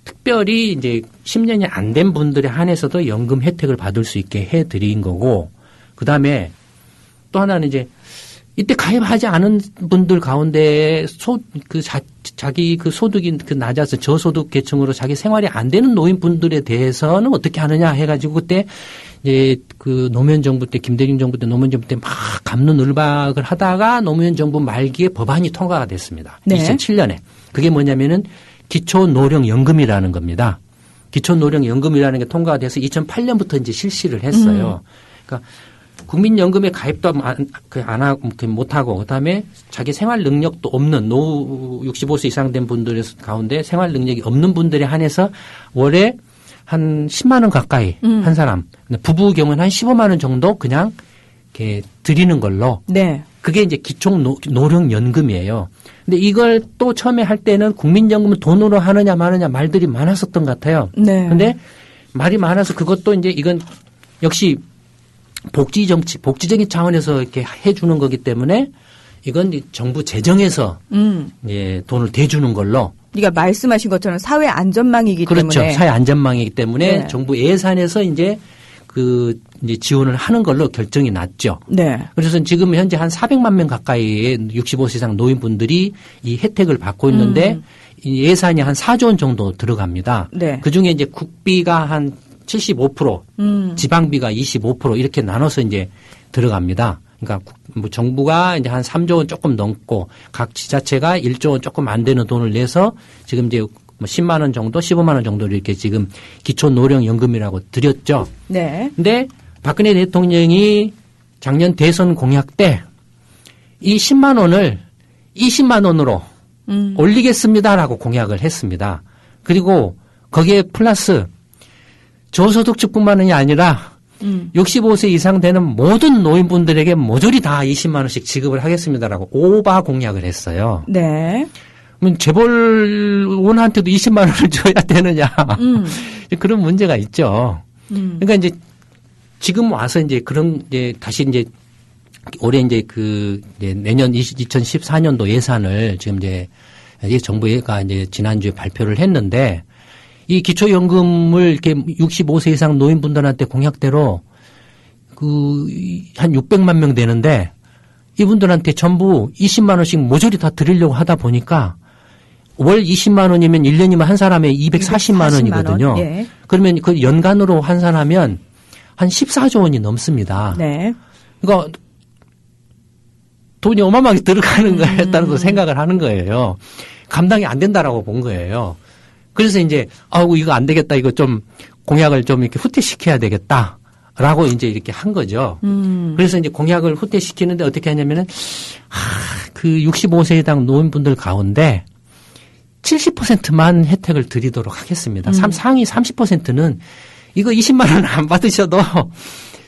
특별히 이제 10년이 안 된 분들에 한해서도 연금 혜택을 받을 수 있게 해 드린 거고, 그 다음에 또 하나는 이제 이때 가입하지 않은 분들 가운데 자기 그 소득이 그 낮아서 저소득 계층으로 자기 생활이 안 되는 노인분들에 대해서는 어떻게 하느냐 해가지고 그때 이제 그 노무현 정부 때 김대중 정부 때 노무현 정부 때 막 갑론을박을 하다가 노무현 정부 말기에 법안이 통과가 됐습니다. 네. 2007년에. 그게 뭐냐면은 기초노령연금이라는 겁니다. 기초노령연금이라는 게 통과가 돼서 2008년부터 이제 실시를 했어요. 그러니까 국민연금에 가입도 못하고 그다음에 자기 생활 능력도 없는 노후 65세 이상 된 분들 가운데 생활 능력이 없는 분들에 한해서 월에 한 10만 원 가까이 한 사람. 부부 경우는 한 15만 원 정도 그냥 이렇게 드리는 걸로. 네. 그게 이제 기초노령연금이에요. 근데 이걸 또 처음에 할 때는 국민연금을 돈으로 하느냐 마느냐 말들이 많았었던 것 같아요. 네. 근데 말이 많아서 그것도 이제 이건 역시 복지적인 차원에서 이렇게 해주는 거기 때문에 이건 정부 재정에서 예, 돈을 대주는 걸로. 그러니까 말씀하신 것처럼 사회 안전망이기 그렇죠. 때문에. 그렇죠. 사회 안전망이기 때문에 네. 정부 예산에서 이제 이제 지원을 하는 걸로 결정이 났죠. 네. 그래서 지금 현재 한 400만 명 가까이의 65세 이상 노인분들이 이 혜택을 받고 있는데 이 예산이 한 4조 원 정도 들어갑니다. 네. 그 중에 이제 국비가 한 75%, 지방비가 25% 이렇게 나눠서 이제 들어갑니다. 그러니까 뭐 정부가 이제 한 3조 원 조금 넘고 각 지자체가 1조 원 조금 안 되는 돈을 내서 지금 이제 뭐 10만 원 정도, 15만 원 정도를 이렇게 지금 기초노령연금이라고 드렸죠. 네. 근데 박근혜 대통령이 작년 대선 공약 때 이 10만 원을 20만 원으로 올리겠습니다라고 공약을 했습니다. 그리고 거기에 플러스 저소득층뿐만이 아니라 65세 이상 되는 모든 노인분들에게 모조리 다 20만 원씩 지급을 하겠습니다라고 오바 공약을 했어요. 네. 그럼 재벌원한테도 20만 원을 줘야 되느냐. 그런 문제가 있죠. 그러니까 이제 지금 와서 이제 그런 이제 다시 이제 올해 이제 내년 2014년도 예산을 지금 이제 정부가 이제 지난주에 발표를 했는데 이 기초연금을 이렇게 65세 이상 노인분들한테 공약대로 한 600만 명 되는데 이분들한테 전부 20만 원씩 모조리 다 드리려고 하다 보니까 월 20만 원이면 1년이면 한 사람에 240만 원이거든요. 예. 그러면 그 연간으로 환산하면 한 14조 원이 넘습니다. 네. 그러니까 돈이 어마어마하게 들어가는 거에 따라서 생각을 하는 거예요. 감당이 안 된다라고 본 거예요. 그래서 이제 이거 안 되겠다. 이거 좀 공약을 좀 이렇게 후퇴시켜야 되겠다라고 이제 이렇게 한 거죠. 그래서 이제 공약을 후퇴시키는데 어떻게 하냐면은 그 65세 이상 노인분들 가운데 70%만 혜택을 드리도록 하겠습니다. 상위 30%는 이거 20만 원 안 받으셔도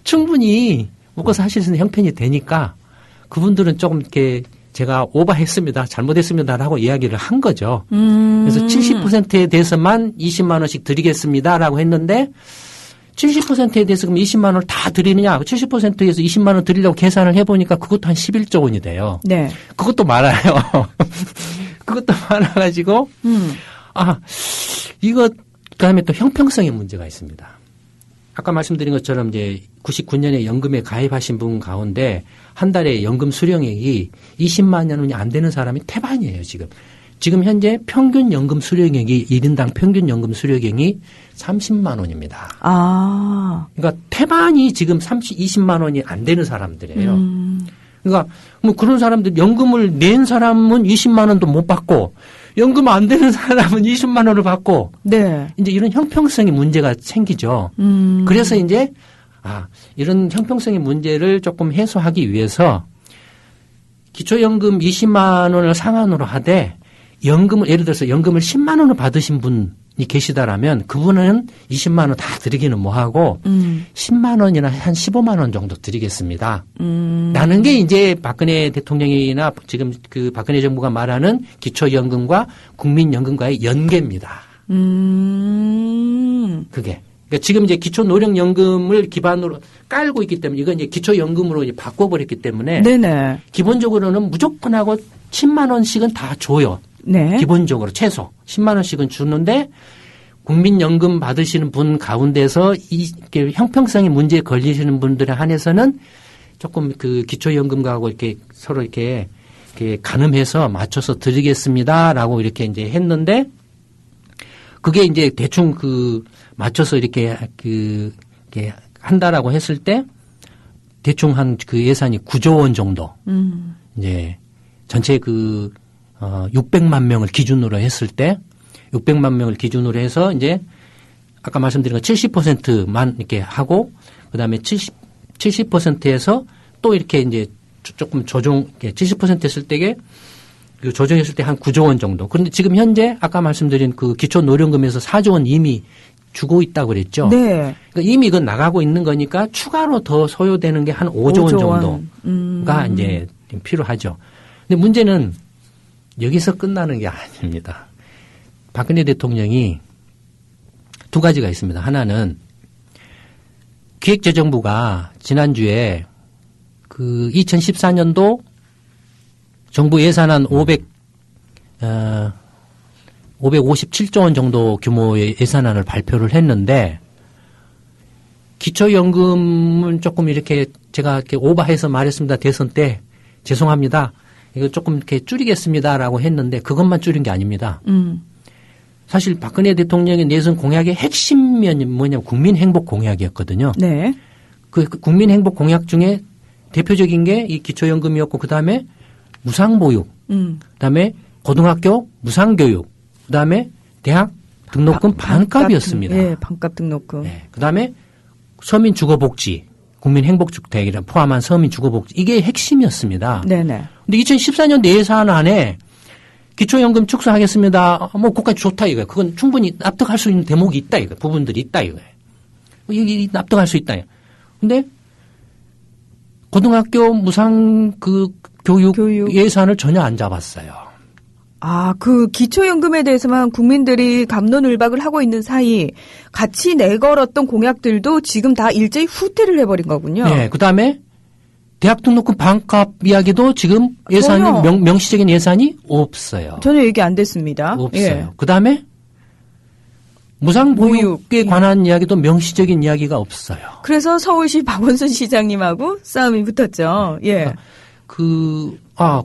충분히 먹고 사실 수 있는 형편이 되니까 그분들은 조금 이렇게 제가 오버했습니다. 잘못했습니다라고 이야기를 한 거죠. 그래서 70%에 대해서만 20만 원씩 드리겠습니다라고 했는데 70%에 대해서 그럼 20만 원을 다 드리느냐? 70%에서 20만 원 드리려고 계산을 해보니까 그것도 한 11조 원이 돼요. 네. 그것도 많아요. 그것도 많아가지고 이거 그다음에 또 형평성의 문제가 있습니다. 아까 말씀드린 것처럼 이제 99년에 연금에 가입하신 분 가운데 한 달에 연금 수령액이 20만 원이 안 되는 사람이 태반이에요, 지금. 지금 현재 평균 연금 수령액이 1인당 평균 연금 수령액이 30만 원입니다. 그러니까 태반이 지금 20만 원이 안 되는 사람들이에요. 그러니까 뭐 그런 사람들 연금을 낸 사람은 20만 원도 못 받고 연금 안 되는 사람은 20만 원을 받고 네. 이제 이런 형평성의 문제가 생기죠. 그래서 이제 이런 형평성의 문제를 조금 해소하기 위해서 기초연금 20만 원을 상한으로 하되 연금을 예를 들어서 연금을 10만 원을 받으신 분이 계시다라면 그분은 20만 원 다 드리기는 뭐하고 10만 원이나 한 15만 원 정도 드리겠습니다. 라는 게 이제 박근혜 대통령이나 지금 그 박근혜 정부가 말하는 기초연금과 국민연금과의 연계입니다. 그게. 그러니까 지금 이제 기초노령연금을 기반으로 깔고 있기 때문에 이건 이제 기초연금으로 이제 바꿔버렸기 때문에 네네. 기본적으로는 무조건 하고 10만 원씩은 다 줘요. 네. 기본적으로 최소 10만 원씩은 주는데 국민연금 받으시는 분 가운데서 이렇게 형평성의 문제에 걸리시는 분들에 한해서는 조금 그 기초연금하고 이렇게 서로 이렇게 가늠해서 맞춰서 드리겠습니다라고 이렇게 이제 했는데 그게 이제 대충 맞춰서 이렇게 한다라고 했을 때 대충 한 그 예산이 9조 원 정도 이제 전체 600만 명을 기준으로 했을 때 600만 명을 기준으로 해서 이제 아까 말씀드린 거 70%만 이렇게 하고 그다음에 70%에서 또 이렇게 이제 조금 조정 70% 했을 때게 조정했을 때 한 9조 원 정도. 그런데 지금 현재 아까 말씀드린 그 기초노령금에서 4조 원 이미 주고 있다고 그랬죠. 네. 그러니까 이미 이건 나가고 있는 거니까 추가로 더 소요되는 게 한 5조 원 정도가 이제 필요하죠. 근데 문제는 여기서 끝나는 게 아닙니다. 박근혜 대통령이 두 가지가 있습니다. 하나는 기획재정부가 지난주에 2014년도 정부 예산안 557조 원 정도 규모의 예산안을 발표를 했는데 기초연금은 조금 이렇게 제가 이렇게 오버해서 말했습니다. 대선 때 죄송합니다. 이거 조금 이렇게 줄이겠습니다라고 했는데 그것만 줄인 게 아닙니다. 사실 박근혜 대통령의 내선 공약의 핵심이 뭐냐면 국민행복 공약이었거든요. 네. 그 국민행복 공약 중에 대표적인 게 이 기초연금이었고 그다음에 무상보육, 그다음에 고등학교 무상교육, 그다음에 대학 등록금 반값이었습니다. 네, 반값 등록금. 네, 그다음에 서민주거복지, 국민행복주택이라 포함한 서민주거복지 이게 핵심이었습니다. 네네. 근데 2014년 예산안에 기초연금 축소하겠습니다. 뭐 그것까지 좋다 이거예요. 그건 충분히 납득할 수 있는 대목이 있다 이거예요. 부분들이 있다 이거예요. 이게 납득할 수 있다. 근데 고등학교 무상 교육 예산을 전혀 안 잡았어요. 그 기초연금에 대해서만 국민들이 갑론을박을 하고 있는 사이 같이 내걸었던 공약들도 지금 다 일제히 후퇴를 해버린 거군요. 네. 그다음에 대학 등록금 반값 이야기도 지금 예산이 명시적인 예산이 없어요. 전혀 얘기 안 됐습니다. 없어요. 예. 그다음에 무상보육에 관한 이야기도 명시적인 이야기가 없어요. 그래서 서울시 박원순 시장님하고 싸움이 붙었죠. 예.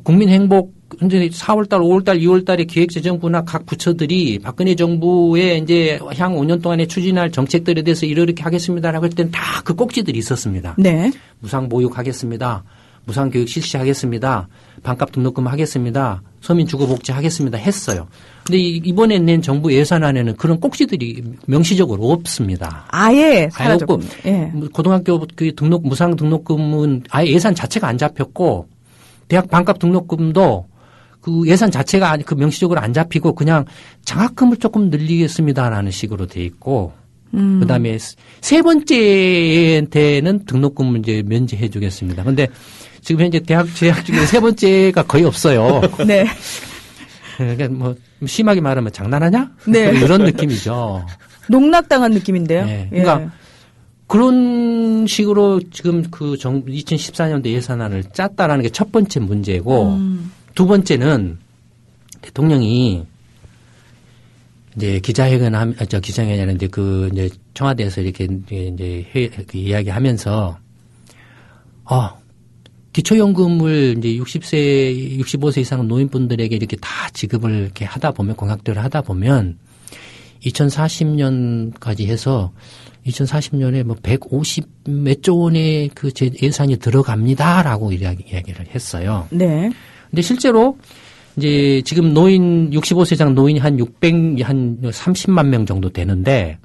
국민행복 현재 4월달, 5월달, 6월달에 기획재정부나 각 부처들이 박근혜 정부의 이제 향 5년 동안에 추진할 정책들에 대해서 이렇게 하겠습니다라고 할 때는 다 그 꼭지들이 있었습니다. 네. 무상보육 하겠습니다. 무상교육 실시하겠습니다. 반값 등록금 하겠습니다. 서민주거복지 하겠습니다. 했어요. 근데 이번에 낸 정부 예산안에는 그런 꼭지들이 명시적으로 없습니다. 아예 사라졌고. 예. 고등학교 그 무상 등록금은 아예 예산 자체가 안 잡혔고 대학 반값 등록금도 그 예산 자체가 그 명시적으로 안 잡히고 그냥 장학금을 조금 늘리겠습니다라는 식으로 돼 있고 그다음에 세 번째한테는 등록금을 이제 면제해 주겠습니다. 근데 지금 현재 대학 재학 중에 세 번째가 거의 없어요. 네. 그러니까 뭐 심하게 말하면 장난하냐? 네. 이런 느낌이죠. 농락당한 느낌인데요. 네. 그러니까 예. 그런 식으로 지금 그 2014년도 예산안을 짰다라는 게 첫 번째 문제고 두 번째는 대통령이 이제 기자회견이 아닌데 이제 청와대에서 이렇게 이제 이야기하면서 기초연금을 이제 65세 이상 노인분들에게 이렇게 다 지급을 이렇게 하다 보면 공약들을 하다 보면 2040년까지 해서 2040년에 뭐 150 몇 조 원의 그 예산이 들어갑니다라고 이야기를 했어요. 네. 근데 실제로 이제 지금 65세 이상 노인이 한 30만 명 정도 되는데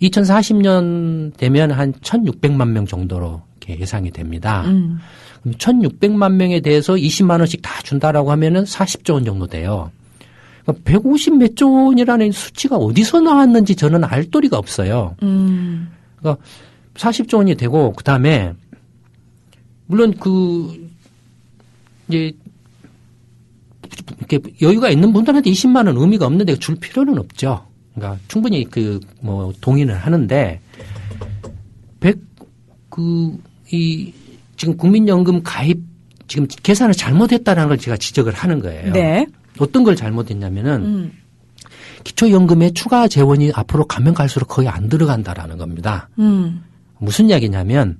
2040년 되면 한 1,600만 명 정도로 이렇게 예상이 됩니다. 그럼 1,600만 명에 대해서 20만 원씩 다 준다라고 하면은 40조 원 정도 돼요. 그러니까 150 몇 조 원이라는 수치가 어디서 나왔는지 저는 알 도리가 없어요. 그러니까 40조 원이 되고 그다음에 물론 이제 이렇게 여유가 있는 분들한테 20만 원 의미가 없는데 줄 필요는 없죠. 그러니까 충분히 동의는 하는데 지금 국민연금 가입 지금 계산을 잘못했다는 걸 제가 지적을 하는 거예요. 네. 어떤 걸 잘못했냐면은 기초연금에 추가 재원이 앞으로 가면 갈수록 거의 안 들어간다라는 겁니다. 무슨 이야기냐면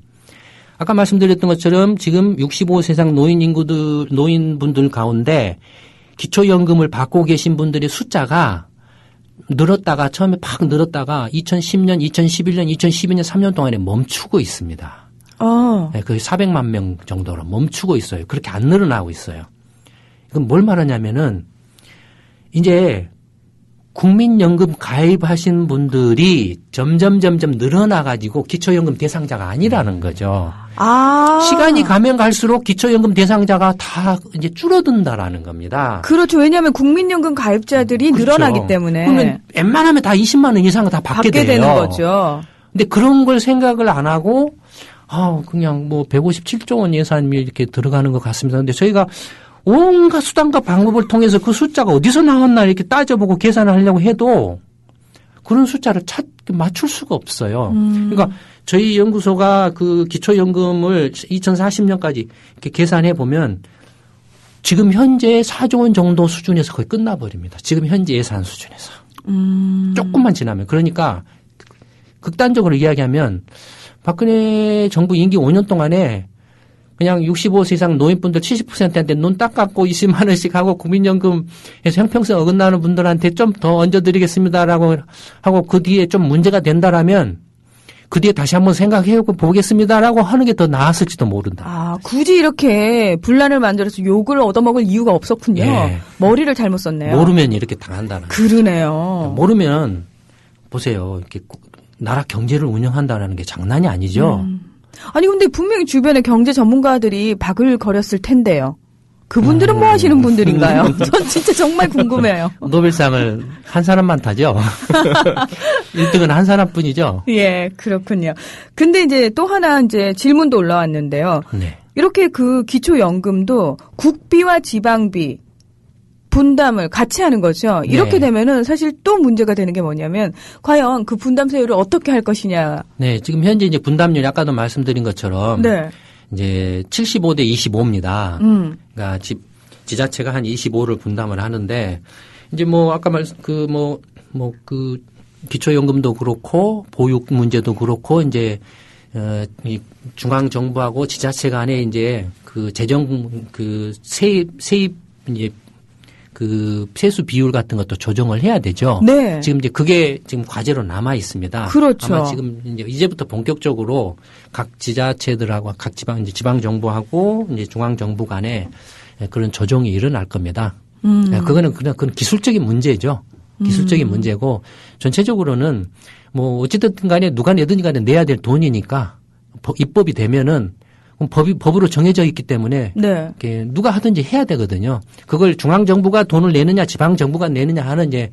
아까 말씀드렸던 것처럼 지금 65세 이상 노인분들 가운데 기초연금을 받고 계신 분들의 숫자가 늘었다가 처음에 팍 늘었다가 2010년, 2011년, 2012년 3년 동안에 멈추고 있습니다. 네, 거의 400만 명 정도로 멈추고 있어요. 그렇게 안 늘어나고 있어요. 이건 뭘 말하냐면은 이제 국민연금 가입하신 분들이 점점 늘어나가지고 기초연금 대상자가 아니라는 거죠. 시간이 가면 갈수록 기초연금 대상자가 다 이제 줄어든다라는 겁니다. 그렇죠. 왜냐하면 국민연금 가입자들이 그렇죠. 늘어나기 때문에. 그러면 웬만하면 다 20만 원 이상은 다 받게 돼요. 되는 거죠. 근데 그런 걸 생각을 안 하고 그냥 뭐 157조 원 예산이 이렇게 들어가는 것 같습니다. 근데 저희가 온갖 수단과 방법을 통해서 그 숫자가 어디서 나왔나 이렇게 따져보고 계산을 하려고 해도 그런 숫자를 맞출 수가 없어요. 그러니까 저희 연구소가 그 기초연금을 2040년까지 이렇게 계산해 보면 지금 현재 4조 원 정도 수준에서 거의 끝나버립니다. 지금 현재 예산 수준에서. 조금만 지나면. 그러니까 극단적으로 이야기하면 박근혜 정부 임기 5년 동안에 그냥 65세 이상 노인분들 70%한테 눈 딱 감고 20만 원씩 하고 국민연금에서 형평성 어긋나는 분들한테 좀 더 얹어드리겠습니다라고 하고 그 뒤에 좀 문제가 된다라면 그 뒤에 다시 한번 생각해 보겠습니다라고 하는 게 더 나았을지도 모른다. 굳이 이렇게 분란을 만들어서 욕을 얻어먹을 이유가 없었군요. 예. 머리를 잘못 썼네요. 모르면 이렇게 당한다는. 그러네요. 모르면 보세요. 이렇게 나라 경제를 운영한다는 게 장난이 아니죠. 아니 근데 분명히 주변에 경제 전문가들이 박을 거렸을 텐데요. 그분들은 뭐 하시는 분들인가요? 전 진짜 정말 궁금해요. 노벨상을 한 사람만 타죠. 1등은 한 사람뿐이죠. 예, 그렇군요. 근데 이제 또 하나 이제 질문도 올라왔는데요. 네. 이렇게 그 기초연금도 국비와 지방비 분담을 같이 하는 거죠. 이렇게 네. 되면은 사실 또 문제가 되는 게 뭐냐면 과연 그 분담 세율을 어떻게 할 것이냐. 네, 지금 현재 이제 분담률이 아까도 말씀드린 것처럼 네. 이제 75대 25입니다. 그러니까 지자체가 한 25를 분담을 하는데 이제 뭐 아까 그 기초연금도 그렇고 보육 문제도 그렇고 이제 이 중앙 정부하고 지자체 간에 이제 그 재정 그 세입 이제 그 세수 비율 같은 것도 조정을 해야 되죠. 네. 지금 이제 그게 지금 과제로 남아 있습니다. 그렇죠. 아마 지금 이제부터 본격적으로 각 지자체들하고 각 지방 정부하고 이제 중앙 정부 간에 그런 조정이 일어날 겁니다. 그거는 그건 기술적인 문제죠. 기술적인 문제고 전체적으로는 뭐 어찌됐든 간에 누가 내든 간에 내야 될 돈이니까 입법이 되면은 법으로 정해져 있기 때문에 네. 누가 하든지 해야 되거든요. 그걸 중앙 정부가 돈을 내느냐 지방 정부가 내느냐 하는 이제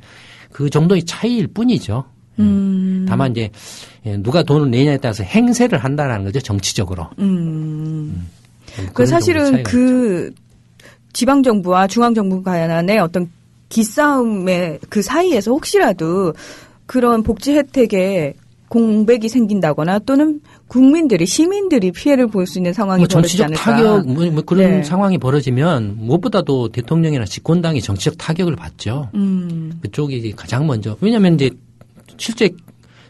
그 정도의 차이일 뿐이죠. 다만 이제 누가 돈을 내냐에 따라서 행세를 한다는 거죠. 정치적으로. 그 사실은 그 지방 정부와 중앙 정부 간의 어떤 기싸움의 그 사이에서 혹시라도 그런 복지 혜택에 공백이 생긴다거나 또는 국민들이 시민들이 피해를 볼 수 있는 상황이 벌어지지 않을까. 정치적 타격 그런 네. 상황이 벌어지면 무엇보다도 대통령이나 집권당이 정치적 타격을 받죠. 그쪽이 가장 먼저. 왜냐하면 이제 실제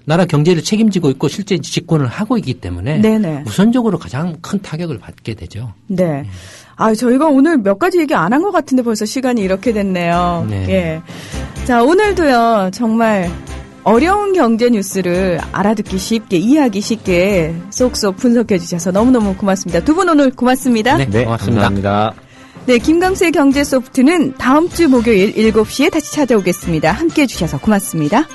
나라 경제를 책임지고 있고 실제 집권을 하고 있기 때문에 네네. 우선적으로 가장 큰 타격을 받게 되죠. 네. 아, 저희가 오늘 몇 가지 얘기 안 한 것 같은데 벌써 시간이 이렇게 됐네요. 네. 예. 자, 오늘도요, 정말 어려운 경제 뉴스를 알아듣기 쉽게, 이해하기 쉽게 쏙쏙 분석해 주셔서 너무너무 고맙습니다. 두 분 오늘 고맙습니다. 네, 고맙습니다. 감사합니다. 네, 김강수의 경제 소프트는 다음 주 목요일 7시에 다시 찾아오겠습니다. 함께 해주셔서 고맙습니다.